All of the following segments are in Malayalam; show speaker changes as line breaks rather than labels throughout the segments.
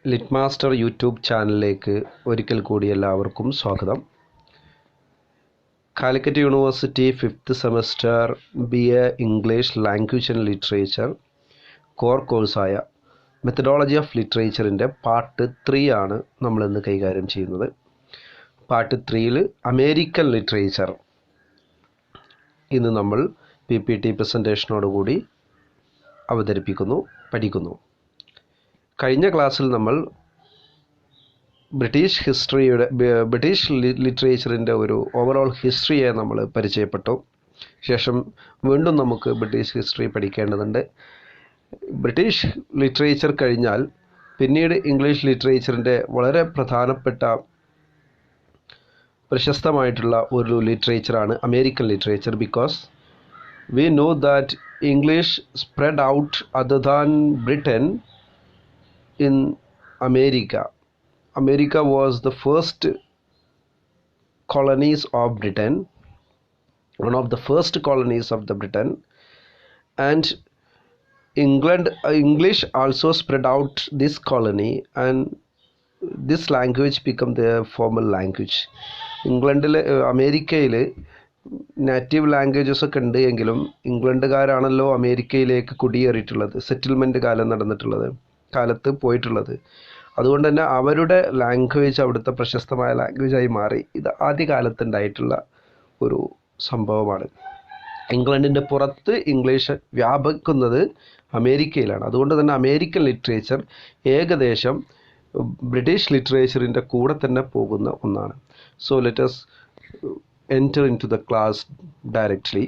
ലിറ്റ് മാസ്റ്റർ യൂട്യൂബ് ചാനലിലേക്ക് ഒരിക്കൽ കൂടി എല്ലാവർക്കും സ്വാഗതം. Calicut university 5th semester BA English language and literature core കോഴ്സായ മെത്തഡോളജി ഓഫ് ലിറ്ററേച്ചറിൻ്റെ പാർട്ട് 3 ആണ് നമ്മളിന്ന് കൈകാര്യം ചെയ്യുന്നത്. പാർട്ട് 3ൽ അമേരിക്കൻ ലിറ്ററേച്ചർ ഇന്ന് നമ്മൾ PPT പ്രസൻറ്റേഷനോടുകൂടി പഠിക്കുന്നു. കഴിഞ്ഞ ക്ലാസ്സിൽ നമ്മൾ ബ്രിട്ടീഷ് ലിറ്ററേച്ചറിൻ്റെ ഒരു ഓവറോൾ ഹിസ്റ്ററിയെ നമ്മൾ പരിചയപ്പെട്ടു. ശേഷം വീണ്ടും നമുക്ക് ബ്രിട്ടീഷ് ഹിസ്റ്ററി പഠിക്കേണ്ടതുണ്ട്. ബ്രിട്ടീഷ് ലിറ്ററേച്ചർ കഴിഞ്ഞാൽ പിന്നീട് ഇംഗ്ലീഷ് ലിറ്ററേച്ചറിൻ്റെ വളരെ പ്രശസ്തമായിട്ടുള്ള ഒരു ലിറ്ററേച്ചറാണ് American literature. Because we know that English spread out other than Britain in America. America was the first colonies of Britain, one of the first colonies of the Britain, and English also spread out this colony, and this language became their formal language. ഇംഗ്ലണ്ടിലെ അമേരിക്കയിൽ നാറ്റീവ് ലാംഗ്വേജസ് ഒക്കെ ഉണ്ട് എങ്കിലും ഇംഗ്ലണ്ടുകാരാണല്ലോ അമേരിക്കയിലേക്ക് കുടിയേറിയിട്ടുള്ളത്, സെറ്റിൽമെൻറ്റ് കാലത്ത് പോയിട്ടുള്ളത്. അതുകൊണ്ട് തന്നെ അവരുടെ ലാംഗ്വേജ് അവിടുത്തെ പ്രശസ്തമായ ലാംഗ്വേജായി മാറി. ഇത് ആദ്യകാലത്തുണ്ടായിട്ടുള്ള ഒരു സംഭവമാണ്. ഇംഗ്ലണ്ടിൻ്റെ പുറത്ത് ഇംഗ്ലീഷ് വ്യാപിക്കുന്നത് അമേരിക്കയിലാണ്. അതുകൊണ്ട് തന്നെ അമേരിക്കൻ ലിറ്ററേച്ചർ ഏകദേശം ബ്രിട്ടീഷ് ലിറ്ററേച്ചറിൻ്റെ കൂടെ തന്നെ പോകുന്ന ഒന്നാണ്. So let us enter into the class directly.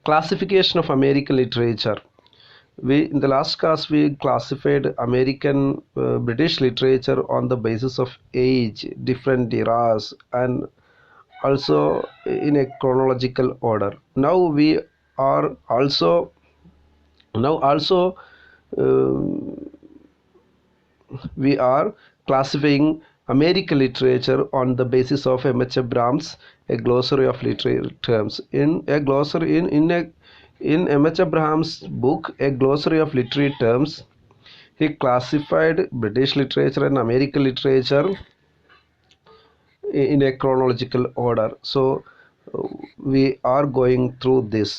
Classification of American literature. In the last class we classified British literature on the basis of age, different eras, and also in a chronological order. Now we are classifying American literature on the basis of M.H. Abrams, a glossary of literary terms. In M.H. Abrams' book, A Glossary of Literary Terms, he classified British literature and American literature in a chronological order. So we are going through this.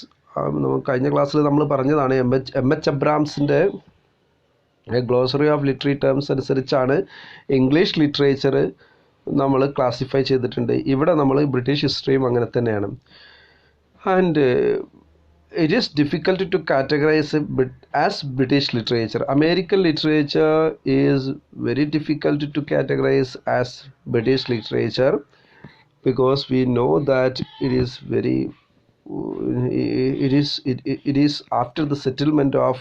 കഴിഞ്ഞ ക്ലാസ്സിൽ നമ്മൾ പറഞ്ഞതാണ് M.H. അബ്രാംസിൻ്റെ ഗ്ലോസറി ഓഫ് ലിറ്റററി ടേംസ് അനുസരിച്ചാണ് ഇംഗ്ലീഷ് ലിറ്ററേച്ചർ നമ്മൾ ക്ലാസിഫൈ ചെയ്തിട്ടുണ്ട്. ഇവിടെ നമ്മൾ ബ്രിട്ടീഷ് ഹിസ്റ്ററിയും അങ്ങനെ തന്നെയാണ്. And it is difficult to categorise as British literature. American literature is very difficult to categorise as British literature because we know that it is after the settlement of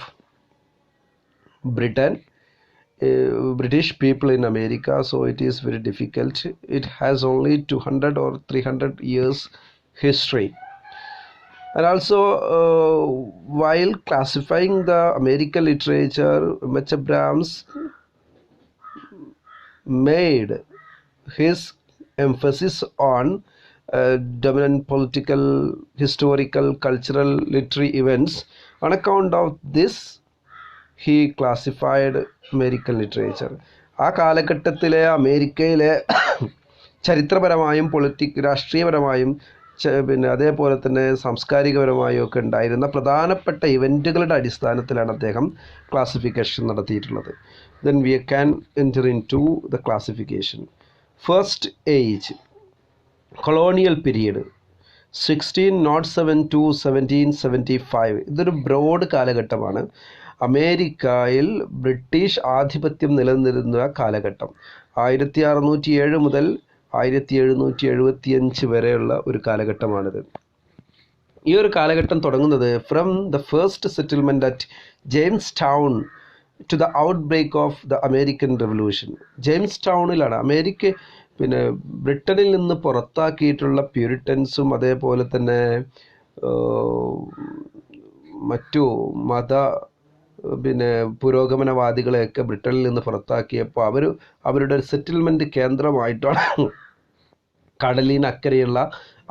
British people in America, so it is very difficult. It has only 200 or 300 years history. And also while classifying the American literature, M.H. Abrams made his emphasis on dominant political, historical, cultural, literary events. On account of this he classified American literature. ആ കാലഘട്ടത്തിലെ അമേരിക്കയിലെ ചരിത്രപരമായും രാഷ്ട്രീയപരമായും പിന്നെ അതേപോലെ തന്നെ സാംസ്കാരികപരമായും ഒക്കെ ഉണ്ടായിരുന്ന പ്രധാനപ്പെട്ട ഇവൻറ്റുകളുടെ അടിസ്ഥാനത്തിലാണ് അദ്ദേഹം ക്ലാസിഫിക്കേഷൻ നടത്തിയിട്ടുള്ളത്. Then we can enter into the classification. First age, colonial period, 1607 to 1775. ഇതൊരു ബ്രോഡ് കാലഘട്ടമാണ്. അമേരിക്കയിൽ ബ്രിട്ടീഷ് ആധിപത്യം നിലനിന്നിരുന്ന കാലഘട്ടം 1607 മുതൽ 1775 വരെയുള്ള ഒരു കാലഘട്ടമാണിത്. ഈ ഒരു കാലഘട്ടം തുടങ്ങുന്നത് from the first settlement at Jamestown to the outbreak of the American Revolution. ജെയിംസ് ടൗണിലാണ് ബ്രിട്ടനിൽ നിന്ന് പുറത്താക്കിയിട്ടുള്ള പ്യൂരിറ്റൻസും അതേപോലെ തന്നെ മറ്റു പുരോഗമനവാദികളെയൊക്കെ ബ്രിട്ടനിൽ നിന്ന് പുറത്താക്കിയപ്പോൾ അവരുടെ ഒരു സെറ്റിൽമെൻറ്റ് കേന്ദ്രമായിട്ടാണ് കടലിനക്കരെയുള്ള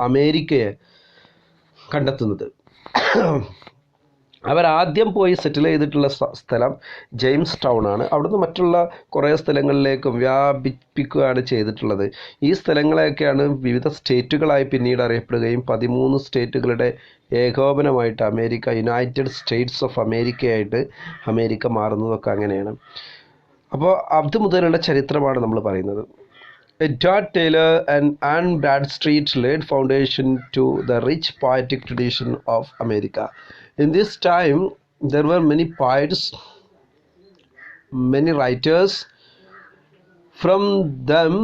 അമേരിക്കയെ കണ്ടെത്തുന്നത്. അവരാദ്യം പോയി സെറ്റിൽ ചെയ്തിട്ടുള്ള സ്ഥലം ജെയിംസ് ടൗൺ ആണ്. അവിടുന്ന് മറ്റുള്ള കുറേ സ്ഥലങ്ങളിലേക്കും വ്യാപിപ്പിക്കുകയാണ് ചെയ്തിട്ടുള്ളത്. ഈ സ്ഥലങ്ങളെയൊക്കെയാണ് വിവിധ സ്റ്റേറ്റുകളായി പിന്നീട് അറിയപ്പെടുകയും 13 സ്റ്റേറ്റുകളുടെ ഏകോപനമായിട്ട് അമേരിക്ക, യുണൈറ്റഡ് സ്റ്റേറ്റ്സ് ഓഫ് അമേരിക്കയായിട്ട് അമേരിക്ക മാറുന്നതൊക്കെ അങ്ങനെയാണ്. അപ്പോൾ അത് മുതലുള്ള ചരിത്രമാണ് നമ്മൾ പറയുന്നത്. Edward Taylor and Anne Bradstreet laid foundation to the rich poetic tradition of America. In this time, there were many poets, many writers. From them,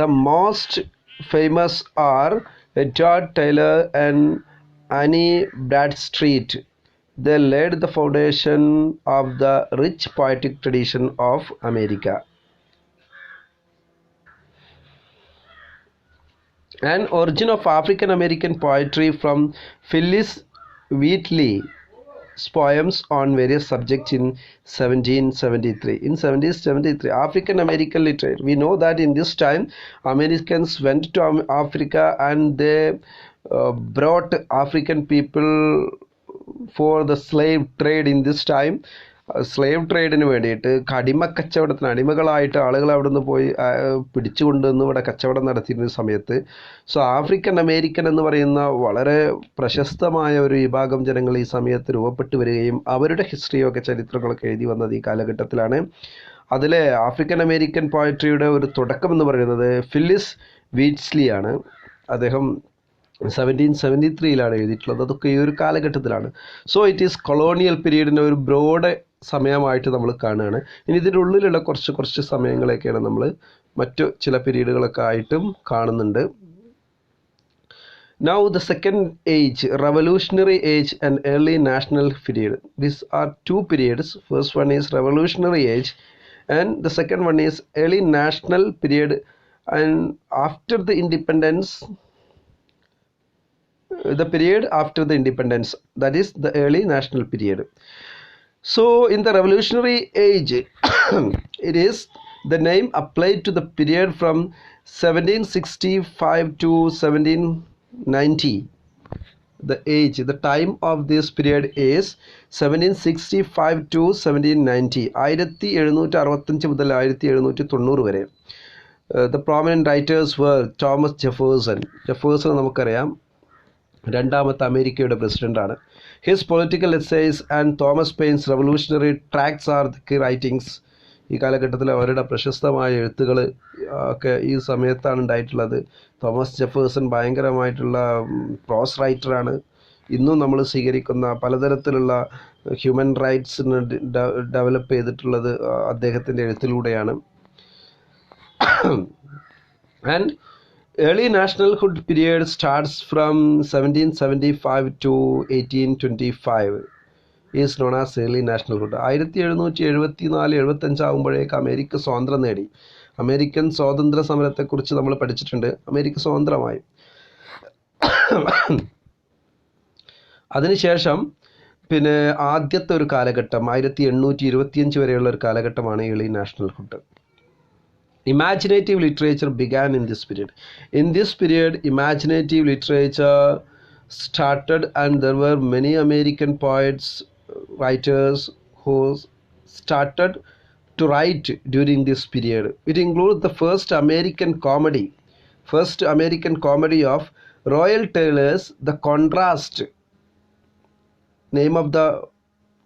the most famous are Edward Taylor and Annie Bradstreet. They laid the foundation of the rich poetic tradition of America. An origin of African American poetry from Phyllis Wheatley's poems on various subjects in 1773. In 1773, African American literature. We know that in this time, Americans went to Africa and they brought African people for the slave trade in this time. Slave ട്രേഡിന് വേണ്ടിയിട്ട് അടിമക്കച്ചവടത്തിന് അടിമകളായിട്ട് ആളുകൾ അവിടെ നിന്ന് പോയി പിടിച്ചുകൊണ്ടുവന്ന് ഇവിടെ കച്ചവടം നടത്തിയിരുന്ന സമയത്ത് ആഫ്രിക്കൻ അമേരിക്കൻ എന്ന് പറയുന്ന വളരെ പ്രശസ്തമായ ഒരു വിഭാഗം ജനങ്ങൾ ഈ സമയത്ത് രൂപപ്പെട്ടു വരികയും അവരുടെ ഹിസ്റ്ററിയൊക്കെ ചരിത്രങ്ങളൊക്കെ എഴുതി വന്നത് ഈ കാലഘട്ടത്തിലാണ്. അതിലെ ആഫ്രിക്കൻ അമേരിക്കൻ പോയട്രിയുടെ ഒരു തുടക്കം എന്ന് പറയുന്നത് ഫില്ലിസ് വീറ്റ്സ്ലി ആണ്. അദ്ദേഹം 1773 എഴുതിയിട്ടുള്ളത്. അതൊക്കെ ഈ ഒരു കാലഘട്ടത്തിലാണ്. സോ ഇറ്റ് ഈസ് കൊളോണിയൽ പീരീഡിൻ്റെ ഒരു ബ്രോഡ് സമയമായിട്ട് നമ്മൾ കാണുകയാണ്. ഇനി ഇതിൻ്റെ ഉള്ളിലുള്ള കുറച്ച് സമയങ്ങളൊക്കെയാണ് നമ്മൾ മറ്റു ചില പീരീഡുകളൊക്കെ ആയിട്ടും കാണുന്നുണ്ട്. Now the second age, revolutionary age and early national period. These are two periods. First one is revolutionary age and the second one is early national period. And after the independence, the period after the independence, that is the early national period. So in the revolutionary age it is the name applied to the period from 1765 to 1790. The age, the time of this period is 1765 to 1790. 1765 മുതൽ 1790 വരെ. The prominent writers were Thomas Jefferson. Jefferson നമുക്കറിയാം, രണ്ടാമത്തെ അമേരിക്കയുടെ പ്രസിഡന്റാണ്. His political essays and Thomas Paine's revolutionary tracts are the key writings. ഈ കാലഘട്ടത്തിൽ അവരുടെ പ്രശസ്തമായ എഴുത്തുകൾ ഒക്കെ ഈ സമയത്താണ് ഉണ്ടായിട്ടുള്ളത്. തോമസ് ജെഫേഴ്സൺ ഭയങ്കരമായിട്ടുള്ള പ്രോസ് റൈറ്ററാണ്. ഇന്നും നമ്മൾ സ്വീകരിക്കുന്ന പലതരത്തിലുള്ള ഹ്യൂമൻ റൈറ്റ്സിന് ഡെവലപ്പ് ചെയ്തിട്ടുള്ളത് അദ്ദേഹത്തിൻ്റെ എഴുത്തിലൂടെയാണ്. And early nationalhood period starts from 1775 to 1825 is known as early nationalhood. 1774-75 ആകുമ്പോഴേക്ക് അമേരിക്ക സ്വാതന്ത്ര്യം നേടി. അമേരിക്കൻ സ്വാതന്ത്ര്യ സമരത്തെക്കുറിച്ച് നമ്മൾ പഠിച്ചിട്ടുണ്ട്. അമേരിക്ക സ്വതന്ത്രമായി. അതിനുശേഷം പിന്നെ ആദ്യത്തെ ഒരു കാലഘട്ടം 1825 വരെയുള്ള ഒരു കാലഘട്ടമാണ് early nationalhood. Imaginative literature began in this period. In this period, imaginative literature started and there were many American poets, writers who started to write during this period. It includes the first American comedy of Royal Taylor's The Contrast. Name of the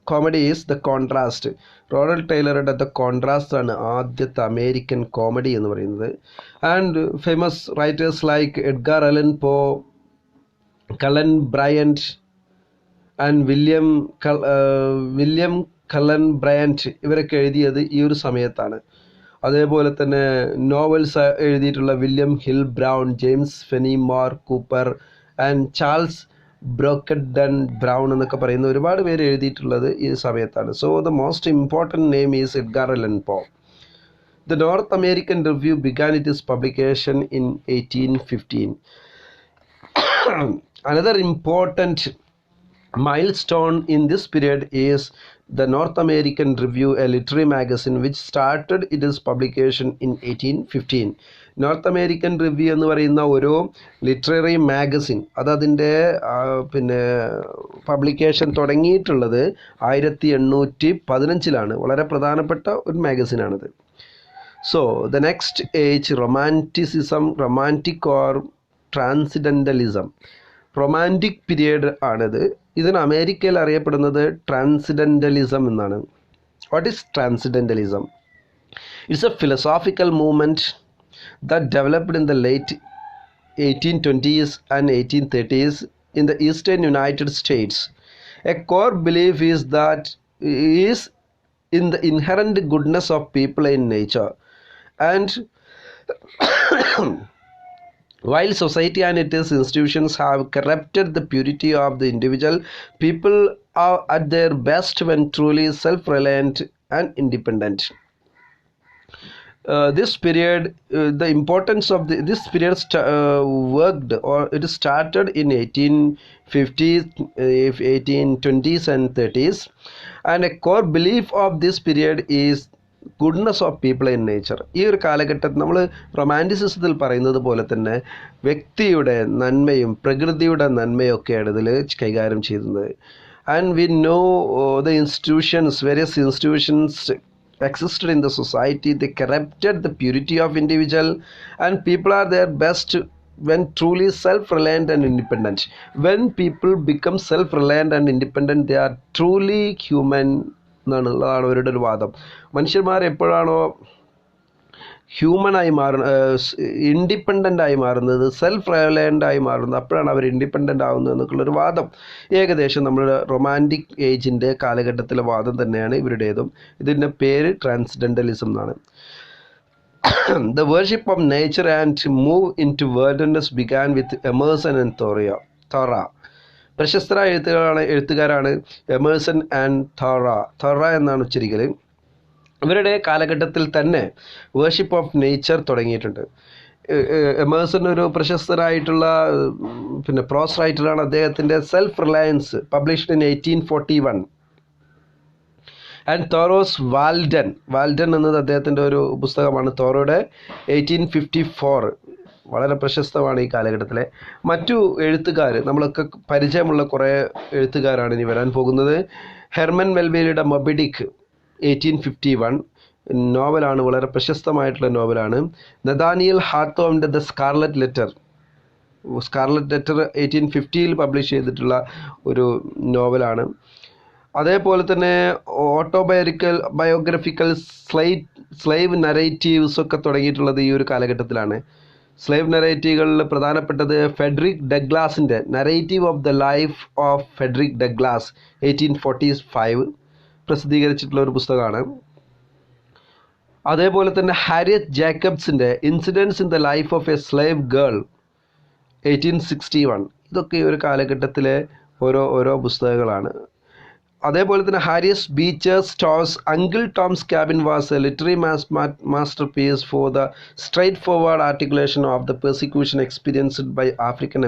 comedy is The Contrast. Royal ടൈലറുടെ ദ കോൺട്രാസ്റ്റ് ആണ് ആദ്യത്തെ അമേരിക്കൻ കോമഡി എന്ന് പറയുന്നത്. And famous writers like Edgar Allan Poe, Cullen ബ്രയൻറ്റ് and William കലൻ ബ്രയൻറ്റ് ഇവരൊക്കെ എഴുതിയത് ഈ ഒരു സമയത്താണ്. അതേപോലെ തന്നെ നോവൽസ് എഴുതിയിട്ടുള്ള William Hill Brown, James Fenimore Cooper and Charles Brockden Brown എന്നൊക്കെ പറയുന്ന ഒരുപാട് പേര് എഴുതിയിട്ടുള്ളത് ഈ സമയത്താണ്. So the most important name is Edgar Allan Poe. The North American Review began its publication in 1815. Another important milestone in this period is the North American Review, a literary magazine which started its publication in 1815. North American review എന്ന് പറയുന്ന ഒരു ലിറ്റററി മാഗസിൻ അതിൻ്റെ പിന്നെ പബ്ലിക്കേഷൻ തുടങ്ങിയിട്ടുള്ളത് 1815 വളരെ പ്രധാനപ്പെട്ട ഒരു മാഗസിനാണിത്. So the next age romanticism, romantic or transcendentalism. Romantic period ആണിത്. ഇതിന് അമേരിക്കയിൽ അറിയപ്പെടുന്നത് ട്രാൻസിഡൻ്റലിസം എന്നാണ്. What is transcendentalism? It's a philosophical movement that developed in the late 1820s and 1830s in the eastern United States. A core belief is in the inherent goodness of people in nature, and while society and its institutions have corrupted the purity of the individual, people are at their best when truly self-reliant and independent. This period, the importance of this period worked, or it started in 1850s, 1820s and 30s, and a core belief of this period is goodness of people in nature. ഈ ഒരു കാലഘട്ടത്തിൽ നമ്മൾ റൊമാൻറ്റിസിസത്തിൽ പറയുന്നത് പോലെ തന്നെ വ്യക്തിയുടെ നന്മയും പ്രകൃതിയുടെ നന്മയൊക്കെയാണ് ഇതിൽ കൈകാര്യം ചെയ്യുന്നത്. And we know the institutions, various institutions existed in the society. They corrupted the purity of individual, and people are their best when truly self-reliant and independent. When people become self-reliant and independent, they are truly human എന്നുള്ളതാണ് അവരുടെ ഒരു വാദം. മനുഷ്യന്മാർ എപ്പോഴാണോ ഹ്യൂമനായി ഇൻഡിപെൻഡൻ്റ് ആയി മാറുന്നത്, സെൽഫ് റിലയൻ്റ് ആയി മാറുന്നത്, അപ്പോഴാണ് അവർ ഇൻഡിപെൻഡൻ്റ് ആവുന്നത് എന്നൊക്കെയുള്ളൊരു വാദം ഏകദേശം നമ്മുടെ റൊമാൻറ്റിക് ഏജിൻ്റെ കാലഘട്ടത്തിലെ വാദം തന്നെയാണ് ഇവരുടേതും. ഇതിൻ്റെ പേര് ട്രാൻസ്ഡെൻ്റലിസം എന്നാണ്. The worship of nature and move into wilderness began with Emerson and Thoreau. പ്രശസ്തരായ എഴുത്തുകാരാണ് എമേഴ്സൺ ആൻഡ് തോറ എന്നാണ് ഉച്ചരിക്കൽ. ഇവരുടെ കാലഘട്ടത്തിൽ തന്നെ വേർഷിപ്പ് ഓഫ് നേച്ചർ തുടങ്ങിയിട്ടുണ്ട്. എമേഴ്സൺ ഒരു പ്രശസ്തരായിട്ടുള്ള പ്രോസ് റൈറ്ററാണ്. അദ്ദേഹത്തിൻ്റെ Self Reliance published in 1841. And Thoreau's Walden എന്നത് അദ്ദേഹത്തിൻ്റെ ഒരു പുസ്തകമാണ്. തോറോയുടെ 1854 വളരെ പ്രശസ്തമാണ് ഈ കാലഘട്ടത്തിലെ. മറ്റു എഴുത്തുകാർ, നമ്മളൊക്കെ പരിചയമുള്ള കുറേ എഴുത്തുകാരാണ് ഇനി വരാൻ പോകുന്നത്. ഹെർമൻ മെൽവിലയുടെ മൊബി ഡിക്ക് 1851 നോവലാണ്, വളരെ പ്രശസ്തമായിട്ടുള്ള നോവലാണ്. നഥാനിയൽ ഹാത്തോവിൻ്റെ ദ സ്കാർലറ്റ് ലെറ്റർ 1850 പബ്ലിഷ് ചെയ്തിട്ടുള്ള ഒരു നോവലാണ്. അതേപോലെ തന്നെ ബയോഗ്രഫിക്കൽ സ്ലൈവ് നറേറ്റീവ്സ് ഒക്കെ തുടങ്ങിയിട്ടുള്ളത് ഈ ഒരു കാലഘട്ടത്തിലാണ്. സ്ലേവ് നറേറ്റീവുകളിൽ പ്രധാനപ്പെട്ടത് ഫെഡറിക് ഡഗ്ലാസിൻ്റെ Narrative of the Life of Frederick Douglass 1845 പ്രസിദ്ധീകരിച്ചിട്ടുള്ള ഒരു പുസ്തകമാണ്. അതേപോലെ തന്നെ ഹാരിയറ്റ് ജേക്കബ്സിൻ്റെ Incidents in the Life of a Slave Girl 1861. ഇതൊക്കെ ഈ ഒരു കാലഘട്ടത്തിലെ ഓരോ പുസ്തകങ്ങളാണ്. അതേപോലെ തന്നെ Harriet's Beecher Stowe's Uncle Tom's Cabin was a literary masterpiece for the straightforward articulation of the persecution experienced by African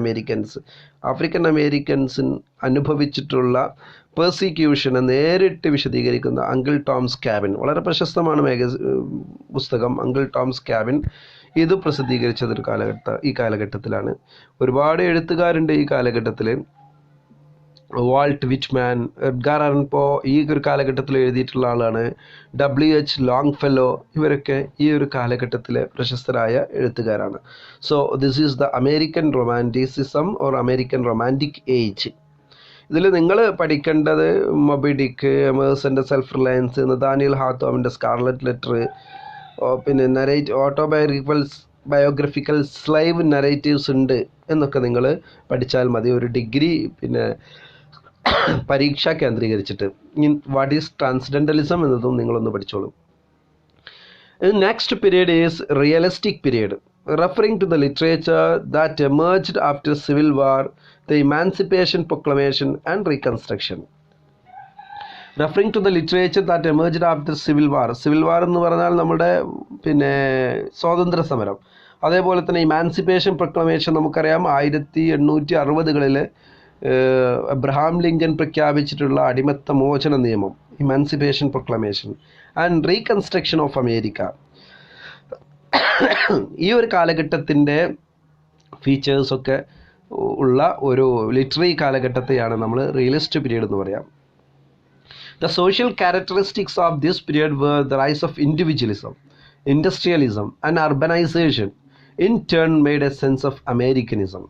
അമേരിക്കൻസിന് അനുഭവിച്ചിട്ടുള്ള പെർസിക്യൂഷനെ നേരിട്ട് വിശദീകരിക്കുന്ന അങ്കിൾ ടോംസ് ക്യാബിൻ വളരെ പ്രശസ്തമാണ് പുസ്തകം. അങ്കിൾ ടോംസ് ക്യാബിൻ ഇത് പ്രസിദ്ധീകരിച്ചത് ഈ കാലഘട്ടത്തിലാണ്. ഒരുപാട് എഴുത്തുകാരുണ്ട് ഈ കാലഘട്ടത്തിൽ. വാൾട്ട് വിറ്റ്മാൻ, എഡ്ഗാർ അലൻ പോ ഈ ഒരു കാലഘട്ടത്തിൽ എഴുതിയിട്ടുള്ള ആളാണ്. W.H. ലോങ്ഫെല്ലോ, ഇവരൊക്കെ ഈ ഒരു കാലഘട്ടത്തിലെ പ്രശസ്തരായ എഴുത്തുകാരാണ്. So this is the American romanticism or American romantic age. ഇതിൽ നിങ്ങൾ പഠിക്കേണ്ടത് മൊബി ഡിക്ക്, എമേഴ്സൻ്റെ സെൽഫ് റിലയൻസ്, നഥാനിയൽ ഹാത്തോവിൻ്റെ സ്കാർലറ്റ് ലെറ്റർ, പിന്നെ ബയോഗ്രഫിക്കൽ സ്ലൈവ് നറേറ്റീവ്സ് ഉണ്ട് എന്നൊക്കെ നിങ്ങൾ പഠിച്ചാൽ മതി. ഒരു ഡിഗ്രി പരീക്ഷ കേന്ദ്രീകരിച്ചിട്ട്. വാട്ട് ഈസ് ട്രാൻസ്ഡെൻ്റലിസം എന്നതും നിങ്ങളൊന്ന് പഠിച്ചോളൂ. Next period is realistic period, referring to the literature that emerged after Civil War, the Emancipation Proclamation and Reconstruction. Referring to the literature that emerged after Civil War. Civil War എന്ന് പറഞ്ഞാൽ നമ്മുടെ സ്വാതന്ത്ര്യ സമരം. അതേപോലെ തന്നെ ഇമാൻസിപ്പേഷൻ പ്രൊക്ലമേഷൻ നമുക്കറിയാം 1860കളിൽ അബ്രഹാം ലിങ്കൻ പ്രഖ്യാപിച്ചിട്ടുള്ള അടിമത്ത മോചന നിയമം, emancipation proclamation and reconstruction of America. ഈ ഒരു കാലഘട്ടത്തിൻ്റെ ഫീച്ചേഴ്സൊക്കെ ഉള്ള ഒരു ലിറ്റററി കാലഘട്ടത്തെയാണ് നമ്മൾ റിയലിസ്റ്റ് പീരീഡ് എന്ന് പറയാം. The social characteristics of this period were the rise of individualism, industrialism and urbanization. In turn made a sense of Americanism.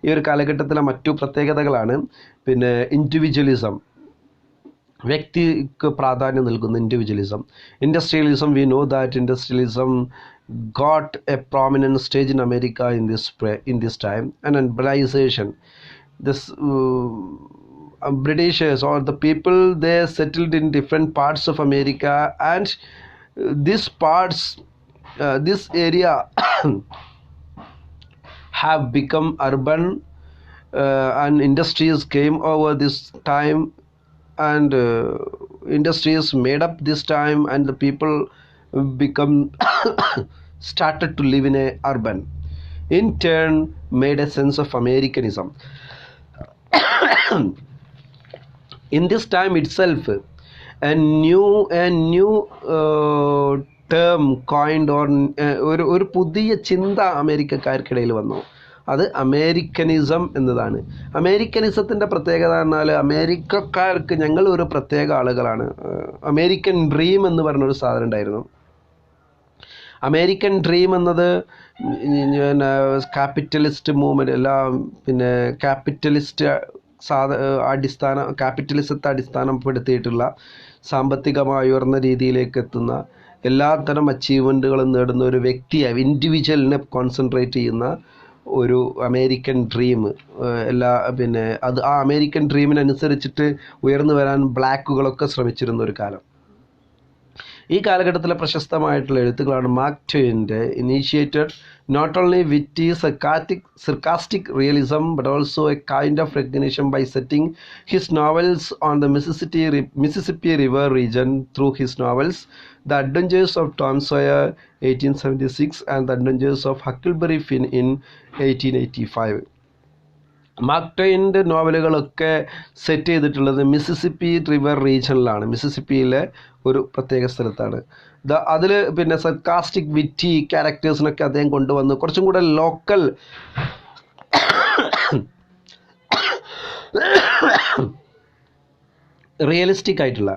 ഈ ഒരു കാലഘട്ടത്തിലെ മറ്റു പ്രത്യേകതകളാണ് പിന്നെ ഇൻഡിവിജ്വലിസം, വ്യക്തിക്ക് പ്രാധാന്യം നൽകുന്ന individualism. Industrialism, we know that industrialism got a prominent stage in America in this time. And urbanization, this Britishers or the people, they settled in different parts of America, and this area have become urban, and industries came over this time, and industries made up this time, and the people become started to live in a urban, in turn made a sense of Americanism. In this time itself, a new term coined, or ഒരു പുതിയ ചിന്ത അമേരിക്കക്കാർക്കിടയിൽ വന്നു. അത് അമേരിക്കനിസം എന്നതാണ്. അമേരിക്കനിസത്തിൻ്റെ പ്രത്യേകത പറഞ്ഞാൽ അമേരിക്കക്കാർക്ക് ഞങ്ങൾ ഒരു പ്രത്യേക ആളുകളാണ്. അമേരിക്കൻ ഡ്രീം എന്ന് പറഞ്ഞൊരു സാധനം ഉണ്ടായിരുന്നു. അമേരിക്കൻ ഡ്രീം എന്നത് ക്യാപിറ്റലിസ്റ്റ് മൂവ്മെൻറ്റ്, എല്ലാം പിന്നെ ക്യാപിറ്റലിസത്തെ അടിസ്ഥാനപ്പെടുത്തിയിട്ടുള്ള സാമ്പത്തികമായി ഉയർന്ന രീതിയിലേക്ക് എത്തുന്ന എല്ലാത്തരം അച്ചീവ്മെൻറ്റുകളും നേടുന്ന ഒരു വ്യക്തിയായി, ഇൻഡിവിജ്വലിനെ കോൺസെൻട്രേറ്റ് ചെയ്യുന്ന ഒരു അമേരിക്കൻ ഡ്രീം. അത് ആ അമേരിക്കൻ ഡ്രീമിനനുസരിച്ചിട്ട് ഉയർന്നു വരാൻ ബ്ലാക്കുകളൊക്കെ ശ്രമിച്ചിരുന്ന ഒരു കാലം. ഈ കാലഘട്ടത്തിലെ പ്രശസ്തമായിട്ടുള്ള എഴുത്തുകളാണ് മാർക്ക് ട്വെയിൻ്റെ initiated not only witty sarcastic realism but also a kind of recognition by setting his novels on the Mississippi river region through his novels the Adventures of Tom Sawyer 1876 and the Adventures of Huckleberry Finn in 1885. Mark ട്വെയിൻ്റെ നോവലുകളൊക്കെ സെറ്റ് ചെയ്തിട്ടുള്ളത് മിസിസിപ്പി റിവർ റീജിയനിലാണ്, മിസിസിപ്പിയിലെ ഒരു പ്രത്യേക സ്ഥലത്താണ്. അതിൽ പിന്നെ സർക്കാസ്റ്റിക് വിറ്റി ക്യാരക്ടേഴ്സിനൊക്കെ അദ്ദേഹം കൊണ്ടുവന്ന് കുറച്ചും കൂടെ ലോക്കൽ റിയലിസ്റ്റിക് ആയിട്ടുള്ള,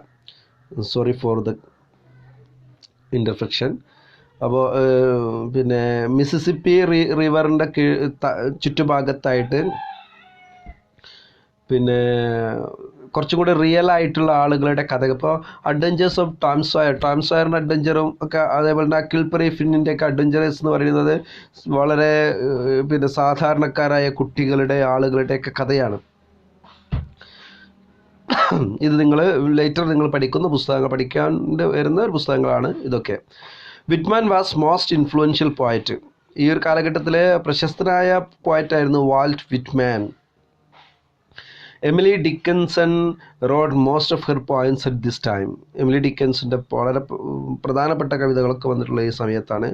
സോറി ഫോർ ദ ഇൻ്റർഫെക്ഷൻ. അപ്പോൾ പിന്നെ മിസിസിപ്പി റിവറിൻ്റെ ചുറ്റുഭാഗത്തായിട്ട് പിന്നെ കുറച്ചും കൂടി റിയൽ ആയിട്ടുള്ള ആളുകളുടെ കഥ. ഇപ്പോൾ അഡ്വഞ്ചേഴ്സ് ഓഫ് ടോം സോയറിൻ്റെ അഡ്വഞ്ചറും ഒക്കെ, അതേപോലെ തന്നെ ഹക്കിൾബറി ഫിന്നിൻ്റെ ഒക്കെ അഡ്വഞ്ചറേഴ്സ് എന്ന് പറയുന്നത് വളരെ പിന്നെ സാധാരണക്കാരായ കുട്ടികളുടെ ആളുകളുടെയൊക്കെ കഥയാണ്. ഇത് നിങ്ങൾ പഠിക്കുന്ന പുസ്തകങ്ങൾ, പഠിക്കാൻ വരുന്ന ഒരു പുസ്തകങ്ങളാണ് ഇതൊക്കെ. Whitman was most influential poet. ഈ ഒരു കാലഘട്ടത്തിലെ പ്രശസ്തനായ പോയറ്റായിരുന്നു Walt Whitman. Emily Dickinson wrote most of her points at this time. Emily ഡിക്കൻസിൻ്റെ വളരെ പ്രധാനപ്പെട്ട കവിതകളൊക്കെ വന്നിട്ടുള്ള ഈ സമയത്താണ്.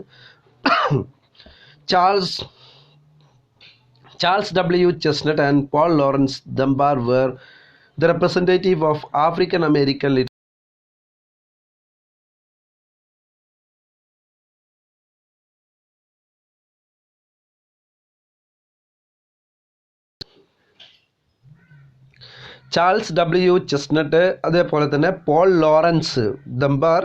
Charles W Chesnutt and Paul Laurence Dunbar were the representative of African American literature. Charles W Chesnutt, അതേപോലെ തന്നെ പോൾ ലോറൻസ് ദംബാർ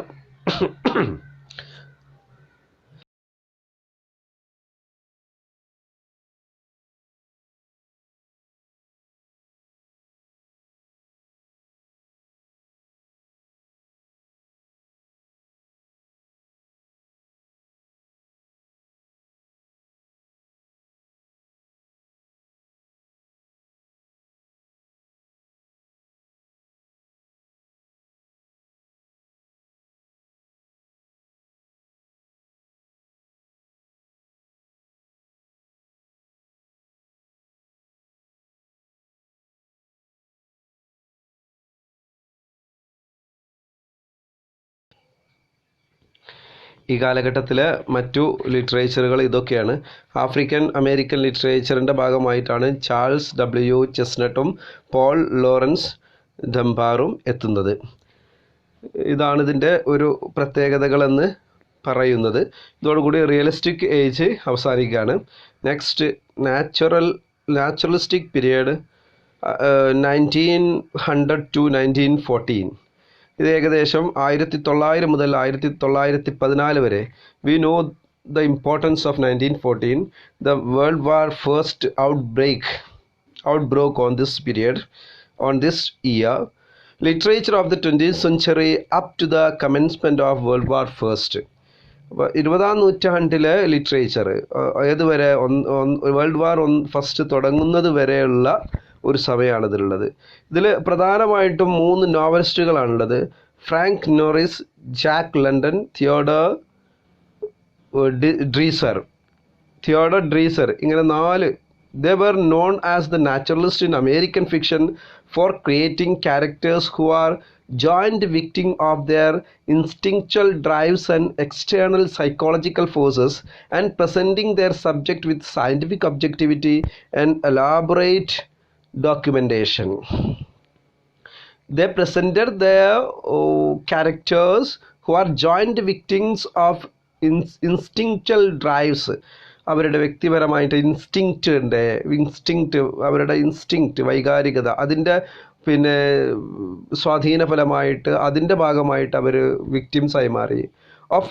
ഈ കാലഘട്ടത്തിലെ മറ്റു ലിറ്ററേച്ചറുകൾ ഇതൊക്കെയാണ്. ആഫ്രിക്കൻ അമേരിക്കൻ ലിറ്ററേച്ചറിൻ്റെ ഭാഗമായിട്ടാണ് ചാൾസ് ഡബ്ല്യു ചെസ്നട്ടും പോൾ ലോറൻസ് ഡംബാറും എത്തുന്നത്. ഇതാണ് ഇതിൻ്റെ ഒരു പ്രത്യേകതകളെന്ന് പറയുന്നത്. ഇതോടുകൂടി റിയലിസ്റ്റിക് ഏജ് അവസാനിക്കുകയാണ്. Next naturalistic period 1900 to 1914. ഇത് ഏകദേശം 1900 മുതൽ 1914 വരെ. We know the importance of 1914. The world war first outbroke on this year. Literature of the 20th century up to the commencement of World War First. അപ്പോൾ 20ാം നൂറ്റാണ്ടിലെ ലിറ്ററേച്ചർ ഏതുവരെ വേൾഡ് വാർ ഫസ്റ്റ് തുടങ്ങുന്നത് വരെയുള്ള ഒരു സമയമാണ് ഇതിലുള്ളത്. ഇതിൽ പ്രധാനമായിട്ടും 3 നോവലിസ്റ്റുകളാണുള്ളത്. Frank Norris, Jack London, Theodore Dreiser. ഇങ്ങനെ 4. They were known as the naturalists in American fiction for creating characters who are joint victim of their instinctual drives and external psychological forces, and presenting their subject with scientific objectivity and elaborate documentation. They presented their characters who are joint victims of instinctual drives. അവരുടെ വ്യക്തിപരമായിട്ട് അവരുടെ ഇൻസ്റ്റിങ്ക്റ്റ് വൈകാരികത അതിൻ്റെ സ്വാധീന ഫലമായിട്ട് അതിൻ്റെ ഭാഗമായിട്ട് അവർ വിക്ടിംസായി മാറി. of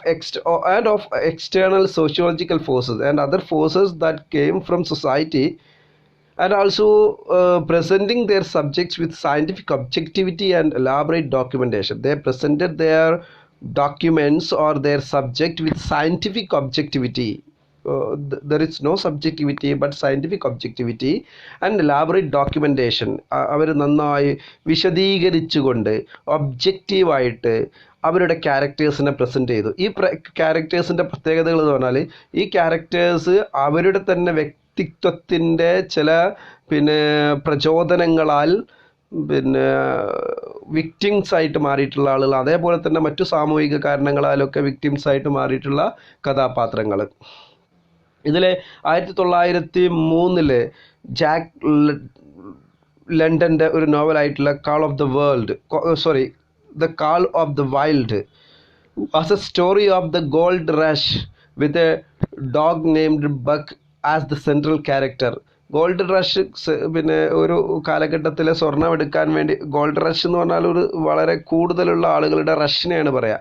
external sociological forces and other forces that came from society, and also presenting their subjects with scientific objectivity and elaborate documentation. They presented their documents or their subject with scientific objectivity. There is no subjectivity but scientific objectivity and elaborate documentation. അവർ നന്നായി വിശദീകരിച്ചുകൊണ്ട് ഒബ്ജക്റ്റീവായിട്ട് അവരുടെ ക്യാരക്ടേഴ്സിനെ പ്രസൻറ്റ് ചെയ്തു. ഈ ക്യാരക്ടേഴ്സിൻ്റെ പ്രത്യേകതകൾ എന്ന് പറഞ്ഞാൽ ഈ ക്യാരക്ടേഴ്സ് അവരുടെ തന്നെ വ്യക്തിത്വത്തിൻ്റെ ചില പ്രചോദനങ്ങളാൽ വിക്ടിംസ് ആയിട്ട് മാറിയിട്ടുള്ള ആളുകൾ, അതേപോലെ തന്നെ മറ്റു സാമൂഹിക കാരണങ്ങളാലൊക്കെ വിക്ടിംസ് ആയിട്ട് മാറിയിട്ടുള്ള കഥാപാത്രങ്ങൾ. ഇതിൽ 1903 ജാക്ക് ലണ്ടൻ്റെ ഒരു നോവലായിട്ടുള്ള The Call of the Wild was a story of the gold rush with a dog named Buck as the central character. Gold rush ഒരു കാലഘട്ടത്തിലെ സ്വർണം എടുക്കാൻ വേണ്ടി, ഗോൾഡ് റഷ് എന്ന് പറഞ്ഞാൽ ഒരു വളരെ കൂടുതലുള്ള ആളുകളുടെ റഷിനെയാണ് പറയുക.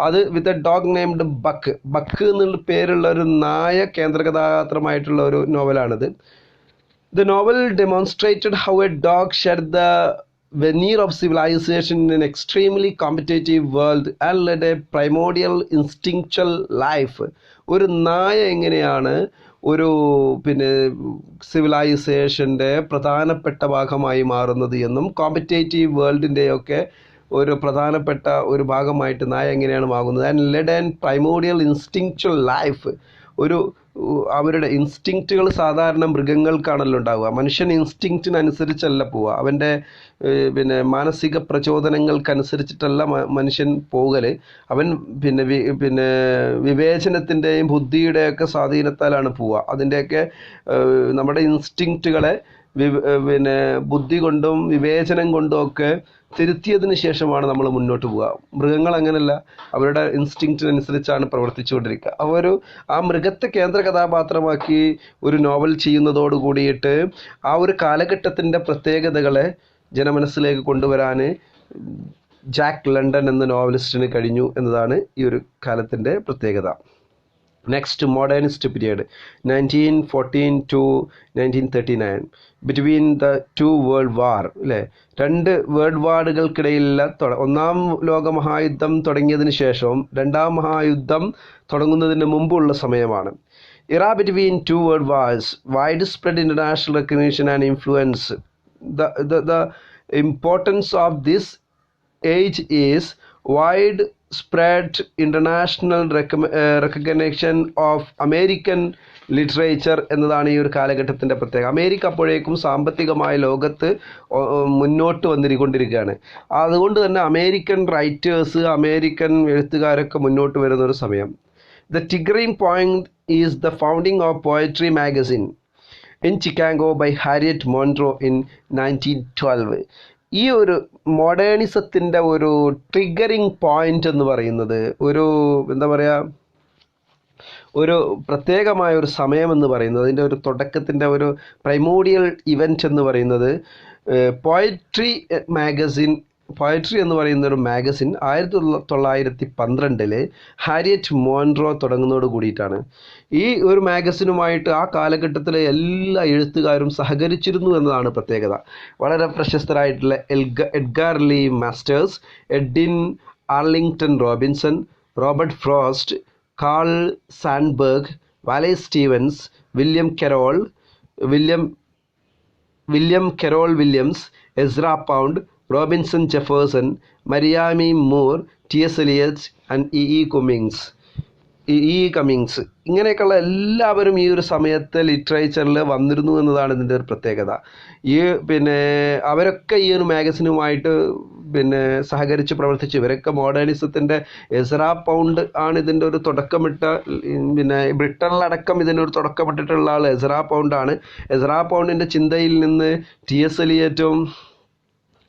അത് with a dog named buck എന്നുള്ള പേരുള്ള ഒരു നായ കേന്ദ്ര കഥാപാത്രമായിട്ടുള്ള ഒരു നോവലാണിത്. The novel demonstrated how a dog shed the veneer of civilization in an extremely competitive world and led a primordial instinctual life. ഒരു നായ എങ്ങനെയാണ് ഒരു സിവിലൈസേഷൻ്റെ പ്രധാനപ്പെട്ട ഭാഗമായി മാറുന്നത് എന്നും കോമ്പറ്റേറ്റീവ് വേൾഡിൻ്റെയൊക്കെ ഒരു പ്രധാനപ്പെട്ട ഒരു ഭാഗമായിട്ട് നായ എങ്ങനെയാണ് മാറുന്നത്. And led and primordial instinctual life. അവരുടെ ഇൻസ്റ്റിങ്ക്റ്റുകൾ സാധാരണ മൃഗങ്ങൾക്കാണല്ലോ ഉണ്ടാവുക. മനുഷ്യൻ ഇൻസ്റ്റിങ്ക്റ്റിനനുസരിച്ചല്ല പോവുക, അവൻ്റെ മാനസിക പ്രചോദനങ്ങൾക്കനുസരിച്ചിട്ടല്ല മനുഷ്യൻ പോകൽ. അവൻ വിവേചനത്തിൻ്റെയും ബുദ്ധിയുടെയൊക്കെ സ്വാധീനത്താലാണ് പോവുക. അതിൻ്റെയൊക്കെ നമ്മുടെ ഇൻസ്റ്റിങ്ക്റ്റുകളെ ബുദ്ധി കൊണ്ടും വിവേചനം കൊണ്ടും ഒക്കെ തിരുത്തിയതിന് ശേഷമാണ് നമ്മൾ മുന്നോട്ട് പോവുക. മൃഗങ്ങൾ അങ്ങനെയല്ല, അവരുടെ ഇൻസ്റ്റിങ്ക്റ്റിനനുസരിച്ചാണ് പ്രവർത്തിച്ചുകൊണ്ടിരിക്കുക. ആ മൃഗത്തെ കേന്ദ്ര കഥാപാത്രമാക്കി ഒരു നോവൽ ചെയ്യുന്നതോട് കൂടിയിട്ട് ആ ഒരു കാലഘട്ടത്തിൻ്റെ പ്രത്യേകതകളെ ജനമനസ്സിലേക്ക് കൊണ്ടുവരാൻ ജാക്ക് ലണ്ടൻ എന്ന നോവലിസ്റ്റിന് കഴിഞ്ഞു എന്നതാണ് ഈ ഒരു കാലത്തിൻ്റെ പ്രത്യേകത. Next modernist period 1914 to 1939. Between the two world war, അല്ലേ, 2 വേൾഡ് വാറുകൾക്കിടയിലുള്ള ഒന്നാം ലോകമഹായുദ്ധം തുടങ്ങിയതിന് ശേഷവും 2ാം മഹായുദ്ധം തുടങ്ങുന്നതിന് മുമ്പുള്ള സമയമാണ്. Era between 2 world wars, widespread international recognition and influence. The importance of this age is wide spread international recognition of American literature എന്നതാണ് ഈ ഒരു കാലഘട്ടത്തിൻ്റെ പ്രത്യേകത. അമേരിക്ക അപ്പോഴേക്കും സാമ്പത്തികമായ ലോകത്ത് മുന്നോട്ട് വന്നിരിക്കൊണ്ടിരിക്കുകയാണ്. അതുകൊണ്ട് തന്നെ അമേരിക്കൻ റൈറ്റേഴ്സ്, അമേരിക്കൻ എഴുത്തുകാരൊക്കെ മുന്നോട്ട് വരുന്നൊരു സമയം. The triggering point is the founding of Poetry magazine in Chicago by Harriet Monroe in 1912. ഈ ഒരു മോഡേണിസത്തിൻ്റെ ഒരു ട്രിഗറിങ് പോയിന്റ് എന്ന് പറയുന്നത് ഒരു എന്താ പറയുക, ഒരു പ്രത്യേകമായ ഒരു സമയമെന്ന് പറയുന്നത്, അതിൻ്റെ ഒരു തുടക്കത്തിൻ്റെ ഒരു പ്രൈമോഡിയൽ ഇവൻറ്റ് എന്ന് പറയുന്നത് പോയട്രി എന്ന് പറയുന്ന ഒരു മാഗസിൻ 1912 ഹാരിയറ്റ് മോൺറോ തുടങ്ങുന്നതോട് കൂടിയിട്ടാണ്. ഈ ഒരു മാഗസിനുമായിട്ട് ആ കാലഘട്ടത്തിലെ എല്ലാ എഴുത്തുകാരും സഹകരിച്ചിരുന്നു എന്നതാണ് പ്രത്യേകത. വളരെ പ്രശസ്തരായിട്ടുള്ള Edgar Lee Masters, Edwin Arlington Robinson, Robert Frost, Carl Sandburg, Wallace Stevens, William Carlos Williams, Ezra Pound, Robinson Jefferson, Marianne Moore, T S. Eliot and E Cummings ഇങ്ങനെയൊക്കെയുള്ള എല്ലാവരും ഈ ഒരു സമയത്ത് ലിറ്ററേച്ചറിൽ വന്നിരുന്നു എന്നതാണ് ഇതിൻ്റെ ഒരു പ്രത്യേകത. അവരൊക്കെ ഈ ഒരു മാഗസിനുമായിട്ട് സഹകരിച്ച് പ്രവർത്തിച്ചു. ഇവരൊക്കെ മോഡേണിസത്തിൻ്റെ എസ്രാ പൗണ്ട് ആണ് ഇതിൻ്റെ ഒരു തുടക്കമിട്ട, ബ്രിട്ടനിലടക്കം ഇതിനൊരു തുടക്കമിട്ടിട്ടുള്ള ആൾ എസ്രാ പൗണ്ടാണ്. എസ്രാ പൗണ്ടിൻ്റെ ചിന്തയിൽ നിന്ന് ടി.എസ്. എലിയറ്റും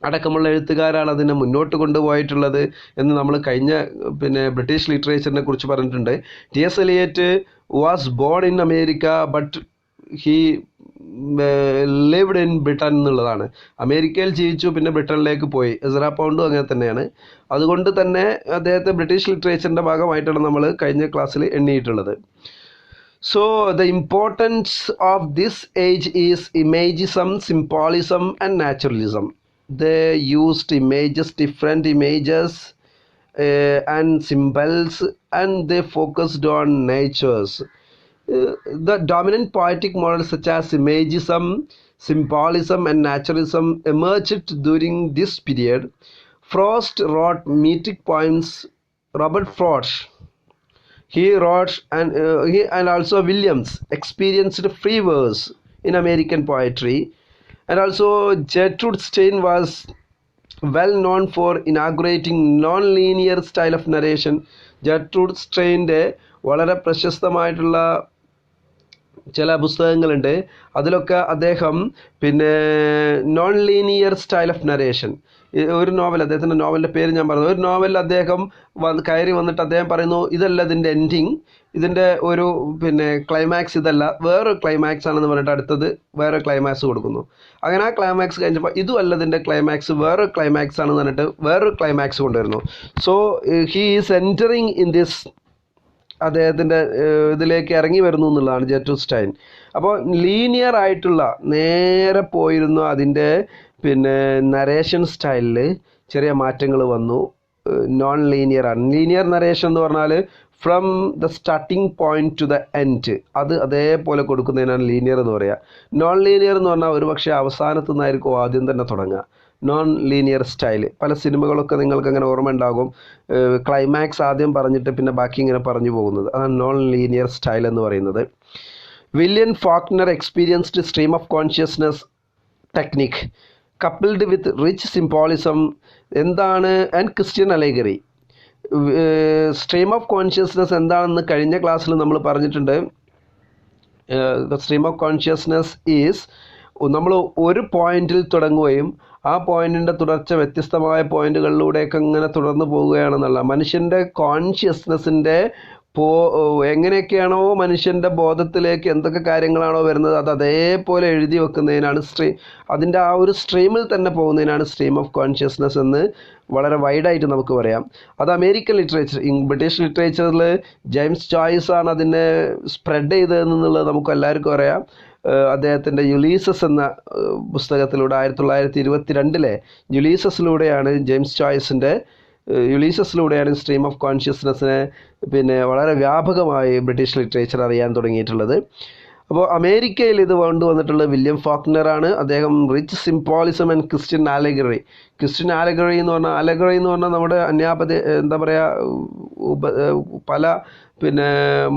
അടക്കമുള്ള എഴുത്തുകാരാണ് അതിനെ മുന്നോട്ട് കൊണ്ടുപോയിട്ടുള്ളത് എന്ന് നമ്മൾ കഴിഞ്ഞ ബ്രിട്ടീഷ് ലിറ്ററേച്ചറിനെ കുറിച്ച് പറഞ്ഞിട്ടുണ്ട്. T S. Eliot was born in America but he lived in Britain എന്നുള്ളതാണ്. അമേരിക്കയിൽ ജീവിച്ചു, പിന്നെ ബ്രിട്ടനിലേക്ക് പോയി. എസ്രാ പൗണ്ടും അങ്ങനെ തന്നെയാണ്. അതുകൊണ്ട് തന്നെ അദ്ദേഹത്തെ ബ്രിട്ടീഷ് ലിറ്ററേച്ചറിൻ്റെ ഭാഗമായിട്ടാണ് നമ്മൾ കഴിഞ്ഞ ക്ലാസ്സിൽ എണ്ണിയിട്ടുള്ളത്. So the importance of this age is imagism, symbolism and naturalism. They used different images and symbols, and they focused on natures. The dominant poetic models such as imagism, symbolism and naturalism emerged during this period. Frost wrote metric poems. Robert Frost he wrote and also Williams experienced free verse in American poetry. And also Gertrude Stein was well known for inaugurating non-linear style of narration. Gertrude Steinൻ്റെ വളരെ പ്രശസ്തമായിട്ടുള്ള ചില പുസ്തകങ്ങളുണ്ട്. അതിലൊക്കെ അദ്ദേഹം non linear style of narration, ഒരു നോവൽ, അദ്ദേഹത്തിൻ്റെ നോവലിൻ്റെ പേര് ഞാൻ പറഞ്ഞു, ഒരു നോവലിൽ അദ്ദേഹം കയറി വന്നിട്ട് അദ്ദേഹം പറയുന്നു, ഇതല്ല ഇതിൻ്റെ എൻഡിങ്, ഇതിൻ്റെ ഒരു ക്ലൈമാക്സ് ഇതല്ല, വേറൊരു ക്ലൈമാക്സ് ആണെന്ന് പറഞ്ഞിട്ട് അടുത്തത് വേറെ ക്ലൈമാക്സ് കൊടുക്കുന്നു. അങ്ങനെ ആ ക്ലൈമാക്സ് കഴിഞ്ഞപ്പോൾ ഇതുമല്ല ഇതിൻ്റെ ക്ലൈമാക്സ്, വേറൊരു ക്ലൈമാക്സ് ആണെന്ന് പറഞ്ഞിട്ട് വേറൊരു ക്ലൈമാക്സ് കൊണ്ടുവരുന്നു. So he is entering in this, അദ്ദേഹത്തിൻ്റെ ഇതിലേക്ക് ഇറങ്ങി വരുന്നു എന്നുള്ളതാണ് ജെർട്രൂഡ് സ്റ്റൈൻ. അപ്പോൾ ലീനിയർ ആയിട്ടുള്ള നേരെ പോയിരുന്നു അതിൻ്റെ നരേഷൻ സ്റ്റൈലിൽ ചെറിയ മാറ്റങ്ങൾ വന്നു. നോൺ ലീനിയർ ആണ്. ലീനിയർ നരേഷൻ എന്ന് പറഞ്ഞാൽ from the starting point two the end, അത് അതേപോലെ കൊടുക്കുന്നതിനാണ് ലീനിയർ എന്ന് പറയുക. നോൺ ലീനിയർ എന്ന് പറഞ്ഞാൽ ഒരു പക്ഷേ അവസാനത്തു നിന്നായിരിക്കും ആദ്യം തന്നെ തുടങ്ങുക. നോൺ ലീനിയർ സ്റ്റൈൽ പല സിനിമകളൊക്കെ നിങ്ങൾക്ക് അങ്ങനെ ഓർമ്മ ഉണ്ടാകും, ക്ലൈമാക്സ് ആദ്യം പറഞ്ഞിട്ട് പിന്നെ ബാക്കി ഇങ്ങനെ പറഞ്ഞു പോകുന്നത്, അതാണ് നോൺ ലീനിയർ സ്റ്റൈൽ എന്ന് പറയുന്നത്. William Faulkner experienced stream of consciousness technique coupled with rich symbolism എന്താണ് and Christian allegory. Stream of consciousness എന്താണെന്ന് കഴിഞ്ഞ ക്ലാസ്സിൽ നമ്മൾ പറഞ്ഞിട്ടുണ്ട്. The stream of consciousness is, നമ്മൾ ഒരു പോയിന്റിൽ തുടങ്ങുകയും ആ പോയിന്റിൻ്റെ തുടർച്ച വ്യത്യസ്തമായ പോയിന്റുകളിലൂടെയൊക്കെ ഇങ്ങനെ തുടർന്ന് പോവുകയാണെന്നുള്ള, മനുഷ്യൻ്റെ കോൺഷ്യസ്നസ്സിൻ്റെ എങ്ങനെയൊക്കെയാണോ മനുഷ്യൻ്റെ ബോധത്തിലേക്ക് എന്തൊക്കെ കാര്യങ്ങളാണോ വരുന്നത് അത് അതേപോലെ എഴുതി വെക്കുന്നതിനാണ് അതിൻ്റെ ആ ഒരു സ്ട്രീമിൽ തന്നെ പോകുന്നതിനാണ് സ്ട്രീം ഓഫ് കോൺഷ്യസ്നസ് എന്ന് വളരെ വൈഡായിട്ട് നമുക്ക് പറയാം. അത് അമേരിക്കൻ ലിറ്ററേച്ചർ, ബ്രിട്ടീഷ് ലിറ്ററേച്ചറിൽ ജെയിംസ് ജോയ്സ് ആണ് അതിനെ സ്പ്രെഡ് ചെയ്തതെന്നുള്ളത് നമുക്ക് എല്ലാവർക്കും അറിയാം. അദ്ദേഹത്തിൻ്റെ യുലീസസ് എന്ന പുസ്തകത്തിലൂടെ 1922 യുലീസസിലൂടെയാണ് ജെയിംസ് ജോയ്സിൻ്റെ യുലീസസിലൂടെയാണ് സ്ട്രീം ഓഫ് കോൺഷ്യസ്നസ്സിനെ വളരെ വ്യാപകമായി ബ്രിട്ടീഷ് ലിറ്ററേച്ചർ അറിയാൻ തുടങ്ങിയിട്ടുള്ളത്. അപ്പോൾ അമേരിക്കയിൽ ഇത് കൊണ്ടുവന്നിട്ടുള്ളത് വില്യം ഫോക്നറാണ്. അദ്ദേഹം rich symbolism and Christian allegory. Christian allegory എന്ന് പറഞ്ഞാൽ നമ്മുടെ അന്യാപതി എന്താ പറയുക, പല പിന്നെ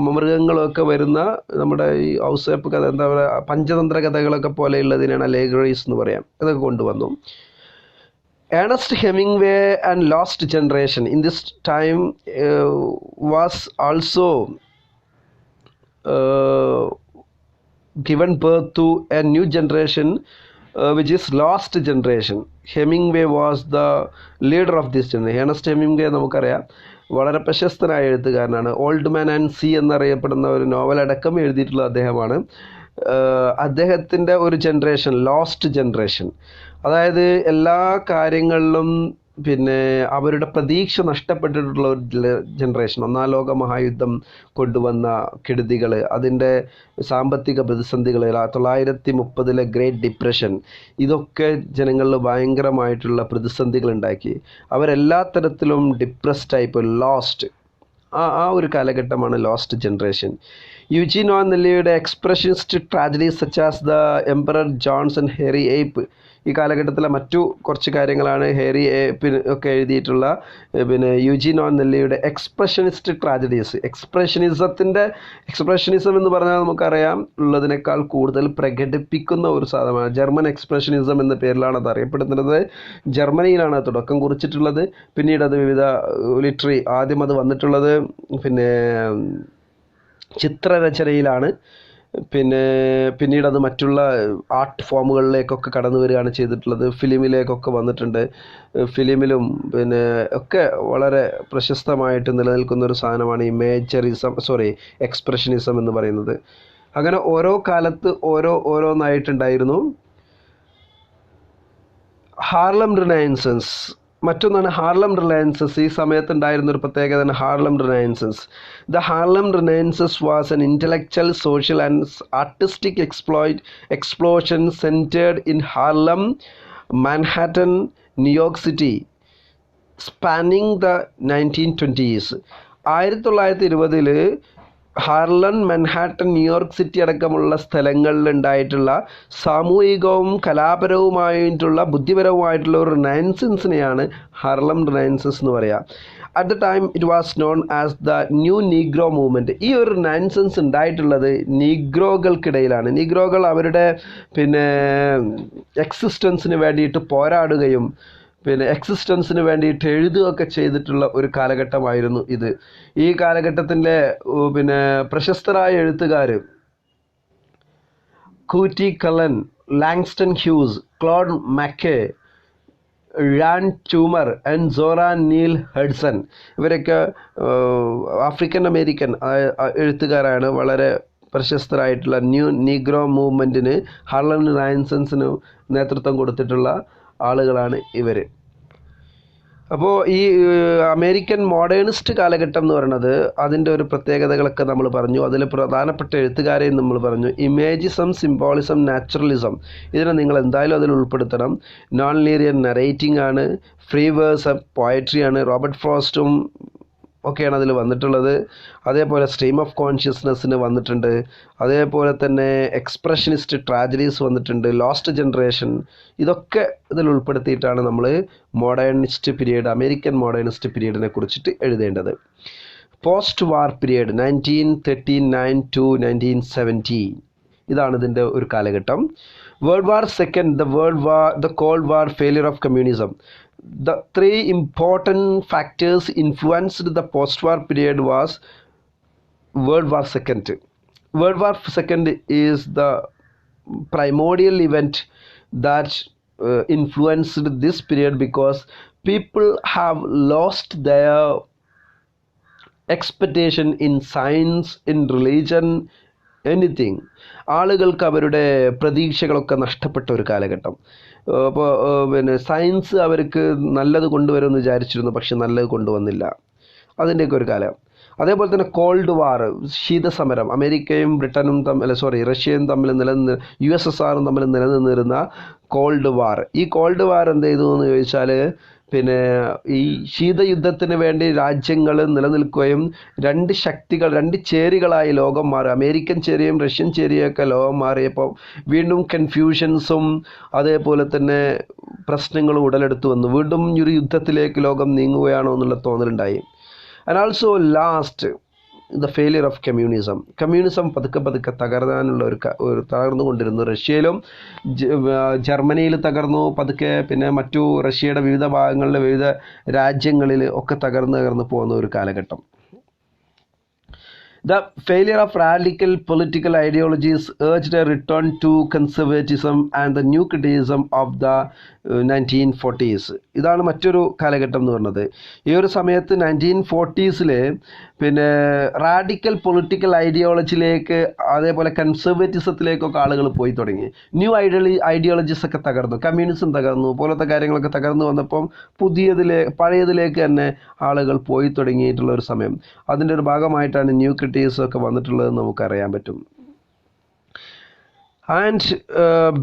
മൃഗങ്ങളൊക്കെ വരുന്ന നമ്മുടെ ഈ ഔസേപ്പ് കഥ, എന്താ പറയുക, പഞ്ചതന്ത്ര കഥകളൊക്കെ പോലെയുള്ളതിനാണ് അലേഗറീസ് എന്ന് പറയാം. ഇതൊക്കെ കൊണ്ടുവന്നു. Ernest Hemingway and Lost Generation in this time was also given birth to a new generation which is Lost Generation. Hemingway was the leader of this generation. Ernest Hemingway നമുക്കറിയാം വളരെ പ്രശസ്തനായ എഴുത്തുകാരനാണ്. ഓൾഡ് മാൻ ആൻഡ് സീ എന്നറിയപ്പെടുന്ന ഒരു നോവൽ അടക്കം എഴുതിയിട്ടുള്ള അദ്ദേഹമാണ്. അദ്ദേഹത്തിൻ്റെ ഒരു ജനറേഷൻ, ലോസ്റ്റ് ജനറേഷൻ, അതായത് എല്ലാ കാര്യങ്ങളിലും പിന്നെ അവരുടെ പ്രതീക്ഷ നഷ്ടപ്പെട്ടിട്ടുള്ള ഒരു ജനറേഷൻ. ഒന്നാം ലോക മഹായുദ്ധം കൊണ്ടുവന്ന കെടുതികൾ, അതിൻ്റെ സാമ്പത്തിക പ്രതിസന്ധികൾ, 1930 ഗ്രേറ്റ് ഡിപ്രഷൻ, ഇതൊക്കെ ജനങ്ങളിൽ ഭയങ്കരമായിട്ടുള്ള പ്രതിസന്ധികൾ ഉണ്ടാക്കി. അവരെല്ലാ തരത്തിലും ഡിപ്രസ്ഡ് ടൈപ്പ്, ലോസ്റ്റ്, ആ ഒരു കാലഘട്ടമാണ് ലോസ്റ്റ് ജനറേഷൻ. യുജീൻ ഓൻ നെല്ലിയുടെ expressionist tragedies such as the Emperor Jones and Hairy Ape, ഈ കാലഘട്ടത്തിലെ മറ്റു കുറച്ച് കാര്യങ്ങളാണ് ഹെറി ഏപ്പിന് ഒക്കെ എഴുതിയിട്ടുള്ള പിന്നെ യുജീൻ ഓൻ നെല്ലിയുടെ എക്സ്പ്രഷനിസ്റ്റ് ട്രാജഡീസ്. എക്സ്പ്രഷനിസം എന്ന് പറഞ്ഞാൽ നമുക്കറിയാം ഉള്ളതിനേക്കാൾ കൂടുതൽ പ്രകടിപ്പിക്കുന്ന ഒരു സാധനമാണ്. ജർമ്മൻ എക്സ്പ്രഷനിസം എന്ന പേരിലാണ് അത് അറിയപ്പെടുന്നത്. ജർമ്മനിയിലാണ് തുടക്കം കുറിച്ചിട്ടുള്ളത്. പിന്നീട് അത് വിവിധ ആദ്യം അത് വന്നിട്ടുള്ളത് പിന്നെ ചിത്രരചനയിലാണ്. പിന്നീട് അത് മറ്റുള്ള ആർട്ട് ഫോമുകളിലേക്കൊക്കെ കടന്നു വരികയാണ് ചെയ്തിട്ടുള്ളത്. ഫിലിമിലേക്കൊക്കെ വന്നിട്ടുണ്ട്. ഫിലിമിലും പിന്നെ ഒക്കെ വളരെ പ്രശസ്തമായിട്ട് നിലനിൽക്കുന്ന ഒരു സാധനമാണ് ഈ എക്സ്പ്രഷനിസം എന്ന് പറയുന്നത്. അങ്ങനെ ഓരോ കാലത്ത് ഓരോന്നായിട്ടുണ്ടായിരുന്നു. ഹാർലം റിനൈസൻസ് മറ്റൊന്നാണ്. ഹാർലം റിനൈസൻസ് ഈ സമയത്തുണ്ടായിരുന്നൊരു പ്രത്യേകതയാണ് Harlem renaissance. The Harlem renaissance was an intellectual, social and artistic explosion centered in Harlem, Manhattan, New York City, spanning the 1920s. 1920 Harlem, Manhattan, New York city അടക്കമുള്ള സ്ഥലങ്ങളിലുണ്ടായിട്ടുള്ള സാമൂഹികവും കലാപരവുമായിട്ടുള്ള ബുദ്ധിപരവുമായിട്ടുള്ള ഒരു റിനൈസൻസിനെയാണ് ഹാർലം റിനൈസൻസ് എന്ന് പറയുക. At the time it was known as the new negro movement. ഈ ഒരു റിനൈസൻസ് ഉണ്ടായിട്ടുള്ളത് നീഗ്രോകൾക്കിടയിലാണ്. നീഗ്രോകൾ അവരുടെ പിന്നെ എക്സിസ്റ്റൻസിന് വേണ്ടിയിട്ട് പോരാടുകയും എക്സിസ്റ്റൻസിന് വേണ്ടിയിട്ട് എഴുതുകയൊക്കെ ചെയ്തിട്ടുള്ള ഒരു കാലഘട്ടമായിരുന്നു ഇത്. ഈ കാലഘട്ടത്തിൻ്റെ പ്രശസ്തരായ എഴുത്തുകാർ Countee Cullen, Langston Hughes, Claude McKay, Jean Toomer and Zora Neale Hudson, ഇവരൊക്കെ ആഫ്രിക്കൻ അമേരിക്കൻ എഴുത്തുകാരാണ്. വളരെ പ്രശസ്തരായിട്ടുള്ള നീഗ്രോ മൂവ്മെൻറ്റിന്, ഹാർലം റിനൈസൻസിന് നേതൃത്വം കൊടുത്തിട്ടുള്ള ആളുകളാണ് ഇവർ. അപ്പോൾ ഈ അമേരിക്കൻ മോഡേണിസ്റ്റ് കാലഘട്ടം എന്ന് പറയുന്നത് അതിൻ്റെ ഒരു പ്രത്യേകതകളൊക്കെ നമ്മൾ പറഞ്ഞു. അതിൽ പ്രധാനപ്പെട്ട എഴുത്തുകാരെയും നമ്മൾ പറഞ്ഞു. ഇമേജിസം, സിംബോളിസം, നാച്ചുറലിസം, ഇതിനെ നിങ്ങൾ എന്തായാലും അതിൽ ഉൾപ്പെടുത്തണം. നോൺ ലീനിയർ നറേറ്റിംഗ് ആണ്, ഫ്രീ വേഴ്സ്, പോയട്രി ആണ്. റോബർട്ട് ഫ്രോസ്റ്റും ഒക്കെയാണ് അതിൽ വന്നിട്ടുള്ളത്. അതേപോലെ സ്ട്രീം ഓഫ് കോൺഷ്യസ്നെസ്സിന് വന്നിട്ടുണ്ട്. അതേപോലെ തന്നെ എക്സ്പ്രഷനിസ്റ്റ് ട്രാജഡീസ് വന്നിട്ടുണ്ട്, ലോസ്റ്റ് ജനറേഷൻ, ഇതൊക്കെ ഇതിൽ ഉൾപ്പെടുത്തിയിട്ടാണ് നമ്മൾ മോഡേണിസ്റ്റ് പീരീഡ്, അമേരിക്കൻ മോഡേണിസ്റ്റ് പീരീഡിനെ കുറിച്ചിട്ട് എഴുതേണ്ടത്. പോസ്റ്റ് വാർ പീരീഡ് 1939 to 1917, ഇതാണ് ഇതിൻ്റെ ഒരു കാലഘട്ടം. World war second, the called war, failure of communism. The three important factors influenced the post-war period was World War II. World War II is the primordial event that influenced this period because people have lost their expectation in science, in religion, anything. ആളുകൾക്ക് അവരുടെ പ്രതീക്ഷകളൊക്കെ നഷ്ടപ്പെട്ട ഒരു കാലഘട്ടം. അപ്പോൾ സയൻസ് അവർക്ക് നല്ലത് കൊണ്ടുവരുമെന്ന് വിചാരിച്ചിരുന്നു, പക്ഷെ നല്ലത് കൊണ്ടുവന്നില്ല. അതിൻ്റെയൊക്കെ ഒരു കാലം. അതേപോലെ തന്നെ കോൾഡ് വാർ, ശീതസമരം, അമേരിക്കയും ബ്രിട്ടനും റഷ്യയും തമ്മിൽ USSRും തമ്മിൽ നിലനിന്നിരുന്ന കോൾഡ് വാർ. ഈ കോൾഡ് വാർ എന്ത് ചെയ്തു എന്ന് ചോദിച്ചാൽ പിന്നെ ഈ ശീതയുദ്ധത്തിന് വേണ്ടി രാജ്യങ്ങൾ നിലനിൽക്കുകയും രണ്ട് ശക്തികൾ, രണ്ട് ചേരികളായി ലോകം മാറി, അമേരിക്കൻ ചേരിയും റഷ്യൻ ചേരിയൊക്കെ ലോകം മാറിയപ്പോൾ വീണ്ടും കൺഫ്യൂഷൻസും അതേപോലെ തന്നെ പ്രശ്നങ്ങളും ഉടലെടുത്തു വന്നു. വീണ്ടും ഒരു യുദ്ധത്തിലേക്ക് ലോകം നീങ്ങുകയാണോ എന്നുള്ള തോന്നലുണ്ടായി. And also last the failure of communism പതുക്കെ തകരാനുള്ള ഒരു തകർന്നുകൊണ്ടിരുന്നു. റഷ്യയിലും ജർമ്മനിയിൽ തകർന്നു പതുക്കെ, പിന്നെ മറ്റു റഷ്യയുടെ വിവിധ ഭാഗങ്ങളിലെ വിവിധ രാജ്യങ്ങളിൽ ഒക്കെ തകർന്നു പോകുന്ന ഒരു കാലഘട്ടം. The failure of radical political ideologies urged a return to conservatism and the new criticism of the 1940s. ഇതാണ് മറ്റൊരു കാലഘട്ടം എന്ന് പറയുന്നത്. ഈ ഒരു സമയത്ത് 1940s പിന്നെ റാഡിക്കൽ പൊളിറ്റിക്കൽ ഐഡിയോളജിയിലേക്ക് അതേപോലെ കൺസർവേറ്റിസത്തിലേക്കൊക്കെ ആളുകൾ പോയി തുടങ്ങി. ന്യൂ ഐഡിയോളജീസ് ഒക്കെ തകർന്നു, കമ്മ്യൂണിസം തകർന്നു, പോലത്തെ കാര്യങ്ങളൊക്കെ തകർന്നു വന്നപ്പം പഴയതിലേക്ക് തന്നെ ആളുകൾ പോയി തുടങ്ങിയിട്ടുള്ള ഒരു സമയം. അതിൻ്റെ ഒരു ഭാഗമായിട്ടാണ് ന്യൂ ക്രിറ്റിക്സ് ഒക്കെ വന്നിട്ടുള്ളതെന്ന് നമുക്കറിയാൻ പറ്റും. ആൻഡ്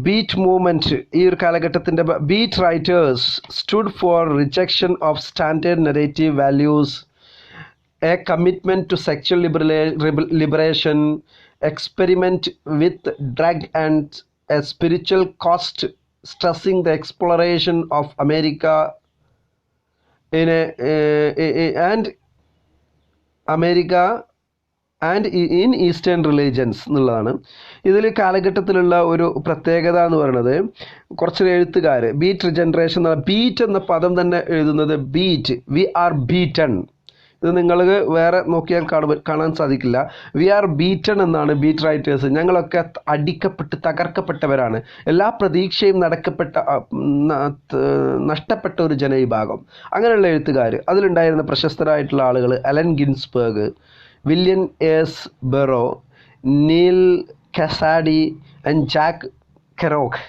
ബീറ്റ് മൂവ്മെൻറ്റ്, ഈ ഒരു കാലഘട്ടത്തിൻ്റെ beat writers stood for rejection of standard narrative values, a commitment to sexual liberation, experiment with drug and a spiritual quest, stressing the exploration of America and in Eastern religions എന്നുള്ളതാണ്. ഇതിൽ കാലഘട്ടത്തിലുള്ള ഒരു പ്രത്യേകത എന്ന് പറയുന്നത്, കുറച്ച് എഴുത്തുകാർ ബീറ്റ് ജനറേഷൻ എന്ന ബീറ്റ് എന്ന പദം തന്നെ എഴുതുന്നത് ബീറ്റ്, വി ആർ ബീറ്റൺ. ഇത് നിങ്ങൾക്ക് വേറെ നോക്കിയാൽ കാണാൻ സാധിക്കില്ല. വി ആർ ബീറ്റൺ എന്നാണ് ബീറ്റ് റൈറ്റേഴ്സ്. ഞങ്ങളൊക്കെ അടിക്കപ്പെട്ട് തകർക്കപ്പെട്ടവരാണ്, എല്ലാ പ്രതീക്ഷയും നഷ്ടപ്പെട്ട ഒരു ജനവിഭാഗം. അങ്ങനെയുള്ള എഴുത്തുകാർ, അതിലുണ്ടായിരുന്ന പ്രശസ്തരായിട്ടുള്ള ആളുകൾ Allen Ginsberg, William S Burroughs, Neal Cassady and Jack Kerouac,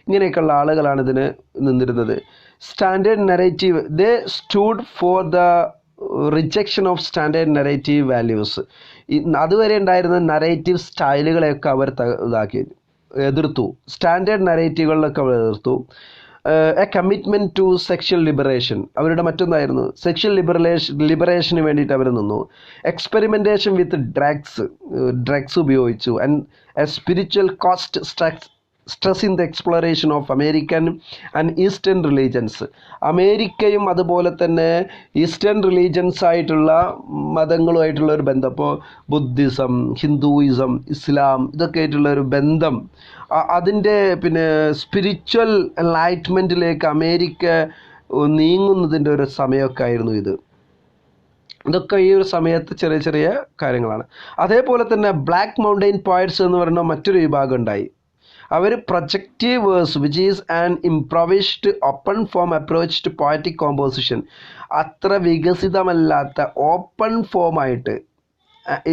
ഇങ്ങനെയൊക്കെയുള്ള ആളുകളാണ് ഇതിന് നിന്നിരുന്നത്. Standard narrative, they stood for the rejection of standard narrative values. അതുവരെ ഉണ്ടായിരുന്ന നറേറ്റീവ് സ്റ്റൈലുകളെയൊക്കെ അവർ എതിർത്തു. സ്റ്റാൻഡേർഡ് നറേറ്റീവുകളിലൊക്കെ അവർ എതിർത്തു. A commitment to sexual liberation, അവരുടെ മറ്റൊന്നായിരുന്നു. സെക്ഷൽ ലിബറേഷന് വേണ്ടിയിട്ട് അവർ നിന്നു. എക്സ്പെരിമെൻറ്റേഷൻ വിത്ത് ഡ്രഗ്സ് ഉപയോഗിച്ചു. And a spiritual quest stressing the exploration of American and Eastern religions. അമേരിക്കയും അതുപോലെ തന്നെ ഈസ്റ്റേൺ റിലീജൻസ് ആയിട്ടുള്ള മതങ്ങളുമായിട്ടുള്ള ഒരു ബന്ധം, ഇപ്പോൾ ബുദ്ധിസം, ഹിന്ദുയിസം, ഇസ്ലാം, ഇതൊക്കെ ആയിട്ടുള്ള ഒരു ബന്ധം, അതിൻ്റെ പിന്നെ സ്പിരിച്വൽ എൻലൈറ്റ്മെൻറ്റിലേക്ക് അമേരിക്ക നീങ്ങുന്നതിൻ്റെ ഒരു സമയമൊക്കെ ആയിരുന്നു ഇത്. ഇതൊക്കെ ഈ ഒരു സമയത്ത് ചെറിയ ചെറിയ കാര്യങ്ങളാണ്. അതേപോലെ തന്നെ ബ്ലാക്ക് മൗണ്ടെയിൻ പോയറ്റ്സ് എന്ന് പറയുന്ന മറ്റൊരു വിഭാഗം ഉണ്ടായി. അവർ projective verse which is an improvised open form approach to poetic composition, അത്ര വികസിതമല്ലാത്ത ഓപ്പൺ ഫോമായിട്ട്,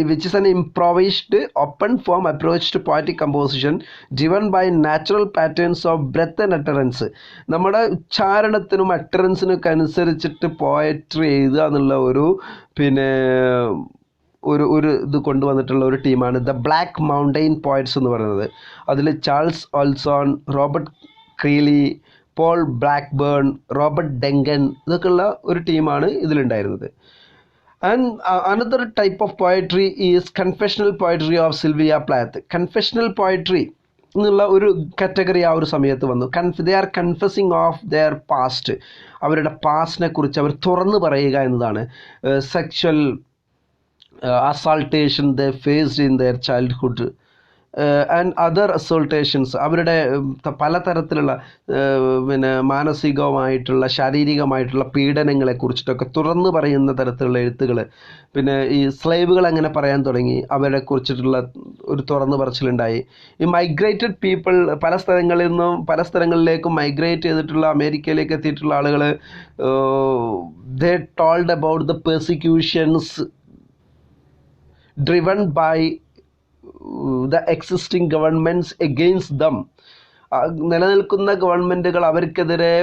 which is an improvised open form approach to poetic composition driven by natural patterns of breath and utterance. നമ്മുടെ ഉച്ചാരണത്തിനും അട്ടറൻസിനൊക്കെ അനുസരിച്ചിട്ട് പോയട്രി എഴുതുക എന്നുള്ള ഒരു പിന്നെ ഒരു ഇത് കൊണ്ടുവന്നിട്ടുള്ള ഒരു ടീമാണ് ദ ബ്ലാക്ക് മൗണ്ടെയിൻ പോയറ്റ്സ് എന്ന് പറയുന്നത്. അതിൽ Charles Olson, Robert Creeley, Paul Blackburn, Robert Duncan, ഇതൊക്കെയുള്ള ഒരു ടീമാണ് ഇതിലുണ്ടായിരുന്നത്. And another type of poetry is confessional poetry of Sylvia Plath. Confessional poetry എന്നുള്ള ഒരു കാറ്റഗറി ആ ഒരു സമയത്ത് വന്നു. They are confessing of their past, അവരുടെ പാസ്റ്റിനെ കുറിച്ച് അവർ തുറന്നു പറയുക എന്നതാണ്. Sexual assaultation they faced in their childhood and other assaultations, അവരുടെ പലതരത്തിലുള്ള പിന്നെ മാനസികമായിട്ടുള്ള ശാരീരികമായിട്ടുള്ള പീഡനങ്ങളെ കുറിച്ചിട്ടൊക്കെ തുറന്നു പറയുന്ന തരത്തിലുള്ള എഴുത്തുകൾ. പിന്നെ ഈ സ്ലേവുകൾ അങ്ങനെ പറയാൻ തുടങ്ങി, അവരെ കുറിച്ചിട്ടുള്ള ഒരു തുറന്നു പറച്ചിലുണ്ടായി. ഈ മൈഗ്രേറ്റഡ് പീപ്പിൾ, പല സ്ഥലങ്ങളിൽ നിന്നും പല സ്ഥലങ്ങളിലേക്കും മൈഗ്രേറ്റ് ചെയ്തിട്ടുള്ള അമേരിക്കയിലേക്ക് എത്തിയിട്ടുള്ള ആളുകൾ, they told about the persecutions driven by the existing governments against them. നിലനിൽക്കുന്ന ഗവൺമെൻറ്റുകൾ അവർക്കെതിരെ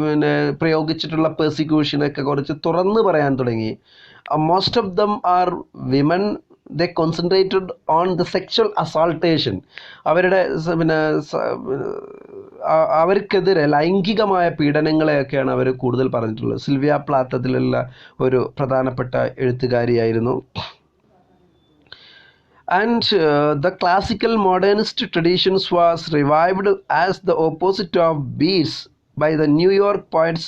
പിന്നെ പ്രയോഗിച്ചിട്ടുള്ള പെർസിക്യൂഷനൊക്കെ കുറിച്ച് തുറന്നു പറയാൻ തുടങ്ങി. Most of them are women they concentrated on the sexual assaultation. അവരുടെ അവർക്കെതിരെ ലൈംഗികമായ പീഡനങ്ങളെയൊക്കെയാണ് അവർ കൂടുതൽ പറഞ്ഞിട്ടുള്ളത്. സിൽവിയ പ്ലാത്തത്തിലുള്ള ഒരു പ്രധാനപ്പെട്ട എഴുത്തുകാരിയായിരുന്നു. And the classical modernist traditions was revived as the opposite of beats by the New York poets.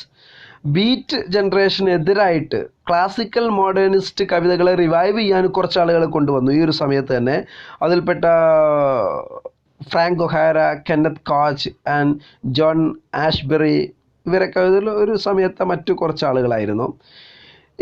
Beat ജനറേഷനെതിരായിട്ട് ക്ലാസിക്കൽ മോഡേണിസ്റ്റ് കവിതകളെ റിവൈവ് ചെയ്യാൻ കുറച്ച് ആളുകളെ കൊണ്ടുവന്നു ഈ ഒരു സമയത്ത് തന്നെ. അതിൽപ്പെട്ട Frank O'Hara, Kenneth Koch and John Ashbery, ഇവരൊക്കെ ഒരു സമയത്തെ മറ്റു കുറച്ച് ആളുകളായിരുന്നു.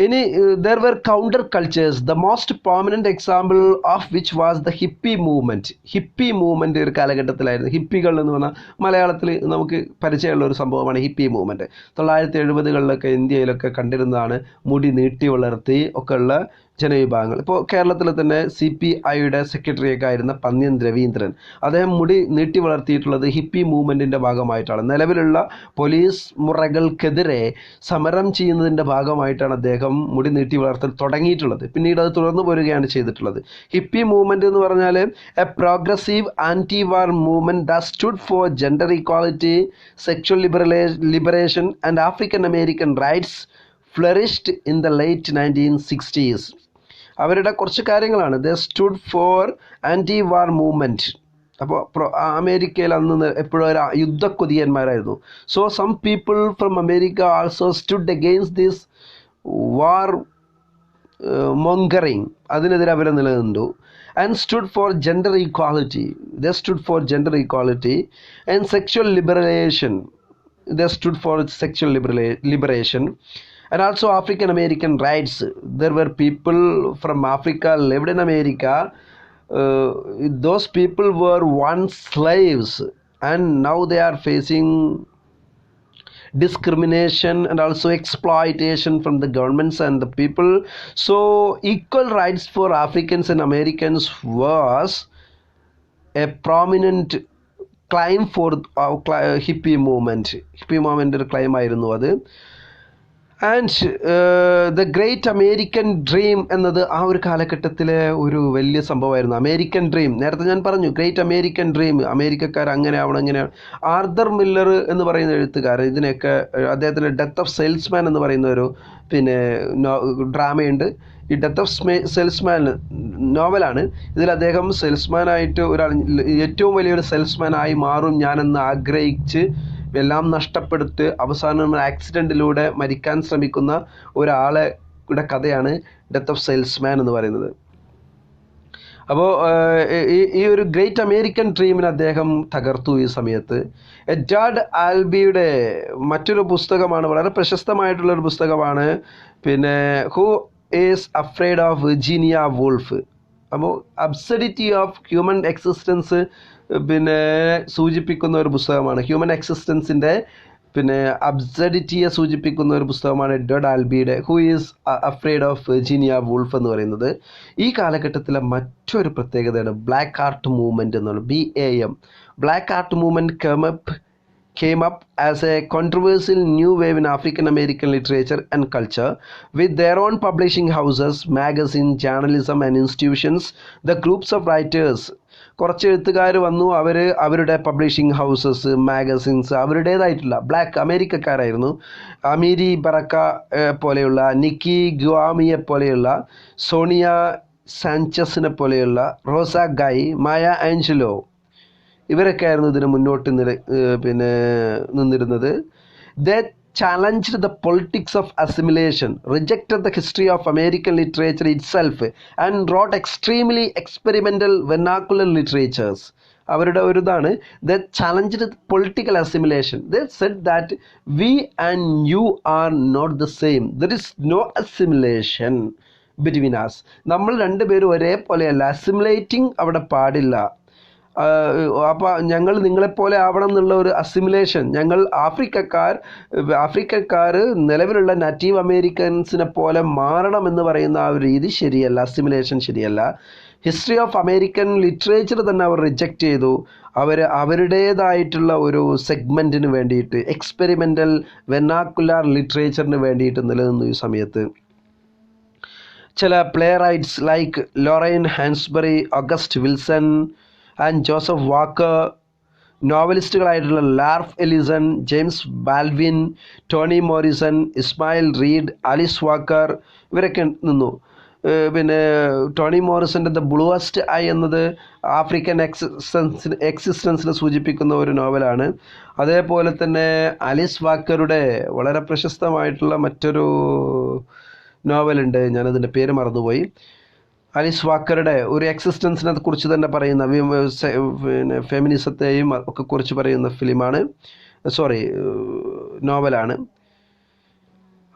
ഇനി there were counter cultures, the most prominent example of which was the hippie movement. Hippie movement ഒരു കാലഘട്ടത്തിലായിരുന്നു. ഹിപ്പികൾ എന്ന് പറഞ്ഞാൽ മലയാളത്തിൽ നമുക്ക് പരിചയമുള്ള ഒരു സംഭവമാണ് ഹിപ്പി മൂവ്മെൻറ്റ്. 1970-കളിലൊക്കെ ഇന്ത്യയിലൊക്കെ കണ്ടിരുന്നതാണ്. മുടി നീട്ടി വളർത്തി ഒക്കെ ഉള്ള ജനവിഭാഗങ്ങൾ. ഇപ്പോൾ കേരളത്തിൽ തന്നെ CPIയുടെ സെക്രട്ടറിയൊക്കെ ആയിരുന്ന പന്ന്യൻ രവീന്ദ്രൻ, അദ്ദേഹം മുടി നീട്ടി വളർത്തിയിട്ടുള്ളത് ഹിപ്പി മൂവ്മെൻറ്റിൻ്റെ ഭാഗമായിട്ടാണ്. നിലവിലുള്ള പോലീസ് മുറകൾക്കെതിരെ സമരം ചെയ്യുന്നതിൻ്റെ ഭാഗമായിട്ടാണ് അദ്ദേഹം മുടി നീട്ടി വളർത്തൽ തുടങ്ങിയിട്ടുള്ളത്. പിന്നീട് അത് തുടർന്ന് പോരുകയാണ് ചെയ്തിട്ടുള്ളത്. ഹിപ്പി മൂവ്മെൻറ്റ് എന്ന് പറഞ്ഞാൽ a progressive anti war movement that stood for gender equality, sexual liberation and African American rights flourished in the late 1960s. അവരുടെ കുറച്ച് കാര്യങ്ങളാണ്. The stood for anti war movement. അപ്പോൾ അമേരിക്കയിൽ അന്ന് എപ്പോഴും ഒരു യുദ്ധക്കൊതിയന്മാരായിരുന്നു. So some people from America also stood against this war mongering, അതിനെതിരെ അവർ നിലനിന്നു. And stood for gender equality, the stood for gender equality and sexual liberation, the stood four sexual liberation. And also African American rights. There were people from Africa lived in America. Those people were once slaves and now they are facing discrimination and also exploitation from the governments and the people. So equal rights for Africans and Americans was a prominent claim for hippie movement. Hippie movement ഒരു ക്ലെയിം ആയിരുന്നു അത്. And the great American dream എന്നത് ആ ഒരു കാലഘട്ടത്തിലെ ഒരു വലിയ സംഭവമായിരുന്നു. അമേരിക്കൻ ഡ്രീം, നേരത്തെ ഞാൻ പറഞ്ഞു ഗ്രേറ്റ് അമേരിക്കൻ ഡ്രീം, അമേരിക്കക്കാർ അങ്ങനെ ആവണം ഇങ്ങനെയാണ്. ആർതർ മില്ലർ എന്ന് പറയുന്ന എഴുത്തുകാരൻ ഇതിനെയൊക്കെ, അദ്ദേഹത്തിൻ്റെ ഡെത്ത് ഓഫ് സെയിൽസ്മാൻ എന്ന് പറയുന്ന ഒരു ഡ്രാമയുണ്ട്. ഈ ഡെത്ത് ഓഫ് സെയിൽസ്മാൻ നോവലാണ്. ഇതിൽ അദ്ദേഹം സെയിൽസ്മാനായിട്ട് ഏറ്റവും വലിയൊരു സെയിൽസ്മാനായി മാറും ഞാനെന്ന് ആഗ്രഹിച്ച് എല്ലാം നഷ്ടപ്പെടുത്തി അവസാനം ആക്സിഡൻറ്റിലൂടെ മരിക്കാൻ ശ്രമിക്കുന്ന ഒരാളുടെ കഥയാണ് ഡെത്ത് ഓഫ് സെയിൽസ്മാൻ എന്ന് പറയുന്നത്. അപ്പോൾ ഈ ഒരു ഗ്രേറ്റ് അമേരിക്കൻ ഡ്രീമിനെ അദ്ദേഹം തകർത്തു ഈ സമയത്ത്. എഡ്വാർഡ് ആൽബിയുടെ മറ്റൊരു പുസ്തകമാണ്, വളരെ പ്രശസ്തമായിട്ടുള്ളൊരു പുസ്തകമാണ്, പിന്നെ who is afraid of Virginia wolf. അപ്പോൾ അബ്സഡിറ്റി ഓഫ് ഹ്യൂമൻ എക്സിസ്റ്റൻസ് സൂചിപ്പിക്കുന്ന ഒരു പുസ്തകമാണ്. ഹ്യൂമൻ എക്സിസ്റ്റൻസിൻ്റെ അബ്സഡിറ്റിയെ സൂചിപ്പിക്കുന്ന ഒരു പുസ്തകമാണ് എഡ്വേർഡ് ആൽബിയുടെ who is afraid of Virginia Woolf എന്ന് പറയുന്നത്. ഈ കാലഘട്ടത്തിലെ മറ്റൊരു പ്രത്യേകതയാണ് ബ്ലാക്ക് ആർട്ട് മൂവ്മെൻറ്റ് എന്നുള്ളത്. BAM. Black art movement came up as a controversial new wave in African American literature and culture with their own publishing houses, magazine, journalism and institutions. The groups of writers, കുറച്ച് എഴുത്തുകാർ വന്നു, അവരുടെ പബ്ലിഷിംഗ് ഹൗസസ്, മാഗസിൻസ് അവരുടേതായിട്ടുള്ള ബ്ലാക്ക് അമേരിക്കക്കാരായിരുന്നു. അമീരി ബറക്ക പോലെയുള്ള, നിക്കി ഗ്വാമിയെ പോലെയുള്ള, സോണിയ സാഞ്ചസിനെ പോലെയുള്ള, റോസ ഗായ്, മായ ആഞ്ചലോ, ഇവരൊക്കെ ആയിരുന്നു ഇതിന് മുന്നോട്ട് നിന്നിരുന്നത്. ദേ challenged the politics of assimilation, rejected the history of American literature itself and wrote extremely experimental vernacular literatures. അവരുടെ ഒരു ഇതാണ്, they challenged political assimilation. They said that we and you are not the same. There is no assimilation between us. നമ്മൾ രണ്ടുപേരും ഒരേപോലെയല്ല. അസിമുലേറ്റിംഗ് അവിടെ പാടില്ല. അപ്പോൾ ഞങ്ങൾ നിങ്ങളെപ്പോലെ ആവണം എന്നുള്ള ഒരു അസിമുലേഷൻ, ഞങ്ങൾ ആഫ്രിക്കക്കാർ നിലവിലുള്ള നാറ്റീവ് അമേരിക്കൻസിനെ പോലെ മാറണം എന്ന് പറയുന്ന ആ ഒരു രീതി ശരിയല്ല, അസിമുലേഷൻ ശരിയല്ല. ഹിസ്റ്ററി ഓഫ് അമേരിക്കൻ ലിറ്ററേച്ചർ തന്നെ അവർ റിജക്റ്റ് ചെയ്തു. അവരുടേതായിട്ടുള്ള ഒരു സെഗ്മെൻറ്റിന് വേണ്ടിയിട്ട്, എക്സ്പെരിമെൻ്റൽ വെർനാക്കുലാർ ലിറ്ററേച്ചറിന് വേണ്ടിയിട്ട് നിലനിന്നു ഈ സമയത്ത്. ചില playwrights like Lorraine Hansberry, August Wilson and Joseph Walker, നോവലിസ്റ്റുകളായിട്ടുള്ള Ralph Ellison, James Baldwin, Toni Morrison, Ishmael Reed, Alice Walker ഇവരൊക്കെ നിന്നു. പിന്നെ ടോണി മോറിസൻ്റെ ദ ബ്ലൂവസ്റ്റ് ഐ എന്നത് ആഫ്രിക്കൻ എക്സിസ്റ്റൻസിനെ സൂചിപ്പിക്കുന്ന ഒരു നോവലാണ്. അതേപോലെ തന്നെ ആലിസ് വാക്കറുടെ വളരെ പ്രശസ്തമായിട്ടുള്ള മറ്റൊരു നോവലുണ്ട്, ഞാനതിൻ്റെ പേര് മറന്നുപോയി. ആലിസ് വാക്കറുടെ ഒരു എക്സിസ്റ്റൻസിനെ കുറിച്ച് തന്നെ പറയുന്ന പിന്നെ ഫെമിനിസത്തെയും ഒക്കെ കുറിച്ച് പറയുന്ന നോവലാണ്.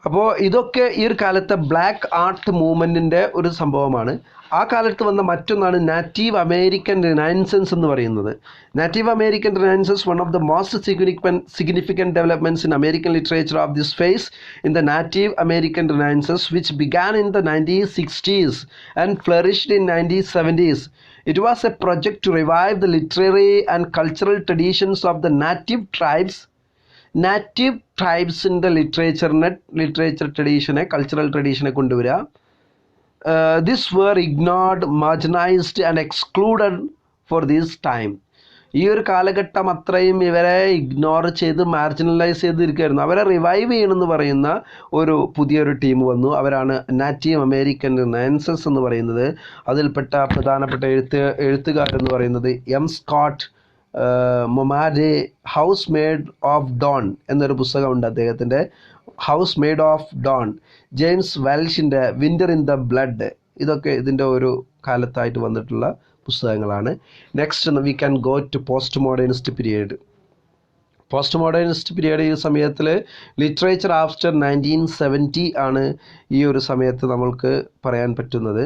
അപ്പോൾ ഇതൊക്കെ ഈ ഒരു കാലത്തെ ബ്ലാക്ക് ആർട്ട് മൂവ്മെൻറ്റിൻ്റെ ഒരു സംഭവമാണ്. ആ കാലത്ത് വന്ന മറ്റൊന്നാണ് നാറ്റീവ് അമേരിക്കൻ റിനൈസൻസ് എന്ന് പറയുന്നത്. Native American renaissance one of the most significant developments in American literature of this face in the native American renaissance which began in the 1960s and flourished in 1970s. It was a project to revive the literary and cultural traditions of the native ട്രൈബ്സിൻ്റെ ലിറ്ററേച്ചർ ട്രഡീഷനെ, കൾച്ചറൽ ട്രഡീഷനെ കൊണ്ടുവരിക. This were ignored, marginalized and excluded for this time. ഈ ഒരു കാലഘട്ടം അത്രയും ഇവരെ ഇഗ്നോർ ചെയ്ത് മാർജിനലൈസ് ചെയ്തിരിക്കുകയായിരുന്നു. അവരെ റിവൈവ് ചെയ്യണമെന്ന് പറയുന്ന പുതിയൊരു ടീം വന്നു. അവരാണ് നാറ്റീവ് അമേരിക്കൻ റിനൈസൻസ് എന്ന് പറയുന്നത്. അതിൽപ്പെട്ട പ്രധാനപ്പെട്ട എഴുത്തുകാരെന്ന് പറയുന്നത് M Scott Momaday, house made of dawn എന്നൊരു പുസ്തകമുണ്ട് അദ്ദേഹത്തിൻ്റെ, house made of dawn. James വെൽഷിൻ്റെ വിൻ്റർ ഇൻ ദ ബ്ലഡ്. ഇതൊക്കെ ഇതിൻ്റെ ഒരു കാലത്തായിട്ട് വന്നിട്ടുള്ള പുസ്തകങ്ങളാണ്. Next we can go to post modernist period. Post modernist period ഈ സമയത്തിൽ ലിറ്ററേച്ചർ ആഫ്റ്റർ 1970 ആണ് ഈ ഒരു സമയത്ത് നമ്മൾക്ക് പറയാൻ പറ്റുന്നത്.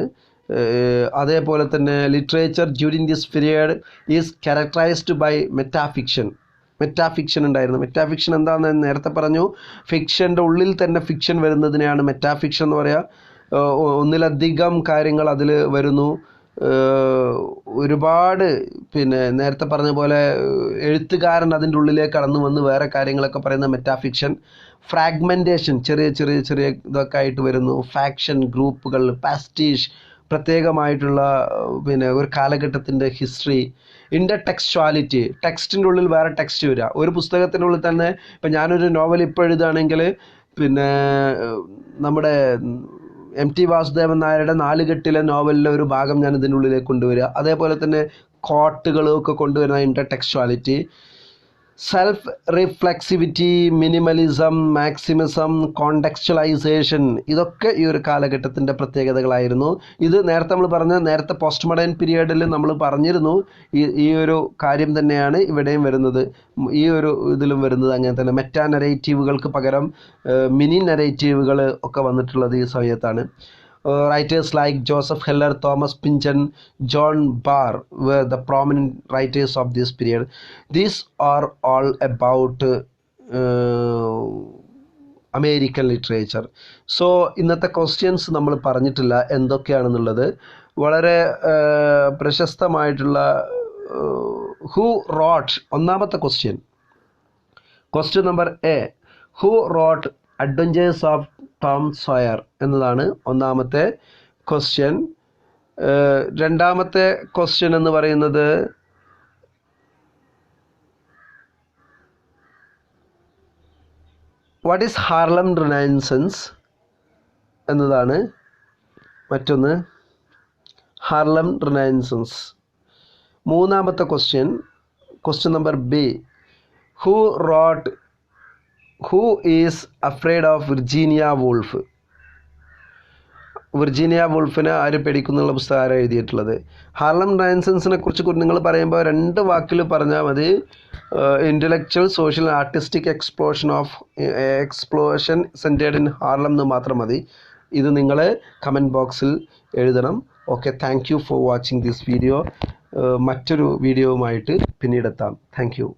അതേപോലെ തന്നെ literature during this period is characterized by metafiction ഉണ്ടായിരുന്നു. മെറ്റാഫിക്ഷൻ എന്താണെന്ന് നേരത്തെ പറഞ്ഞു. ഫിക്ഷൻ്റെ ഉള്ളിൽ തന്നെ ഫിക്ഷൻ വരുന്നതിനെയാണ് മെറ്റാഫിക്ഷൻ എന്ന് പറയുക. ഒന്നിലധികം കാര്യങ്ങൾ അതിൽ വരുന്നു. ഒരുപാട് നേരത്തെ പറഞ്ഞ പോലെ എഴുത്തുകാരൻ അതിൻ്റെ ഉള്ളിലേക്ക് കടന്നു വന്ന് വേറെ കാര്യങ്ങളൊക്കെ പറയുന്ന മെറ്റാഫിക്ഷൻ. ഫ്രാഗ്മെൻറ്റേഷൻ, ചെറിയ ഇതൊക്കെ ആയിട്ട് വരുന്നു. ഫാക്ഷൻ, ഗ്രൂപ്പുകൾ, പാസ്റ്റീഷ്, പ്രത്യേകമായിട്ടുള്ള ഒരു കാലഘട്ടത്തിൻ്റെ ഹിസ്റ്ററി. ഇൻ്റർടെക്സ്ച്വാലിറ്റി, ടെക്സ്റ്റിൻ്റെ ഉള്ളിൽ വേറെ ടെക്സ്റ്റ് വരിക. ഒരു പുസ്തകത്തിൻ്റെ ഉള്ളിൽ തന്നെ ഇപ്പം ഞാനൊരു നോവൽ ഇപ്പോൾ എഴുതുകയാണെങ്കിൽ നമ്മുടെ MT വാസുദേവൻ നായരുടെ 4 കെട്ടിലെ നോവലിലെ ഒരു ഭാഗം ഞാൻ ഇതിൻ്റെ ഉള്ളിലേക്ക് കൊണ്ടുവരിക. അതേപോലെ തന്നെ കോട്ടുകളൊക്കെ കൊണ്ടുവരുന്ന ഇൻ്റർടെക്സ്ച്വാലിറ്റി. സെൽഫ് റിഫ്ലെക്സിവിറ്റി, മിനിമലിസം, മാക്സിമിസം, കോണ്ടെക്സ്ച്വലൈസേഷൻ, ഇതൊക്കെ ഈ ഒരു കാലഘട്ടത്തിൻ്റെ പ്രത്യേകതകളായിരുന്നു. ഇത് നേരത്തെ പോസ്റ്റ് മോഡേൺ പീരിയഡിൽ നമ്മൾ പറഞ്ഞിരുന്നു. ഈ ഒരു കാര്യം തന്നെയാണ് ഇവിടെയും വരുന്നത്. ഈ ഒരു ഇതിലും വരുന്നത് അങ്ങനെ തന്നെ. മെറ്റാ നരേറ്റീവുകൾക്ക് പകരം മിനി നരേറ്റീവുകൾ ഒക്കെ വന്നിട്ടുള്ളത് ഈ സമയത്താണ്. Writers like Joseph Heller, Thomas Pynchon, John Barr were the prominent writers of this period. These are all about American literature. So ഇന്നത്തെ ക്വസ്റ്റ്യൻസ് നമ്മൾ പറഞ്ഞിട്ടില്ല എന്തൊക്കെയാണെന്നുള്ളത്. വളരെ പ്രശസ്തമായിട്ടുള്ള ഹു റോട്ട്, ഒന്നാമത്തെ question number A, who rote adventures of Tom Sawyer എന്നതാണ് ഒന്നാമത്തെ ക്വസ്റ്റ്യൻ. രണ്ടാമത്തെ ക്വസ്റ്റ്യൻ എന്ന് പറയുന്നത് വാട്ട് ഈസ് ഹാർലം റിനൈസൻസ് എന്നതാണ് മറ്റൊന്ന്. Harlem renaissance. മൂന്നാമത്തെ question number B, who is afraid of Virginia Woolf. Virginia വൂൾഫിനെ ആര് പേടിക്കുന്നുള്ള പുസ്തകം ആരാണ് എഴുതിയിട്ടുള്ളത്? ഹാർലം റിനൈസൻസിനെ കുറിച്ച് നിങ്ങൾ പറയുമ്പോൾ 2 വാക്കിൽ പറഞ്ഞാൽ മതി. Intellectual, social, artistic explosion centred in Harlem എന്ന് മാത്രം മതി. ഇത് നിങ്ങൾ കമൻറ്റ് ബോക്സിൽ എഴുതണം. Okay, thank you for watching this video. മറ്റൊരു വീഡിയോവുമായിട്ട് പിന്നീടെത്താം. Thank you.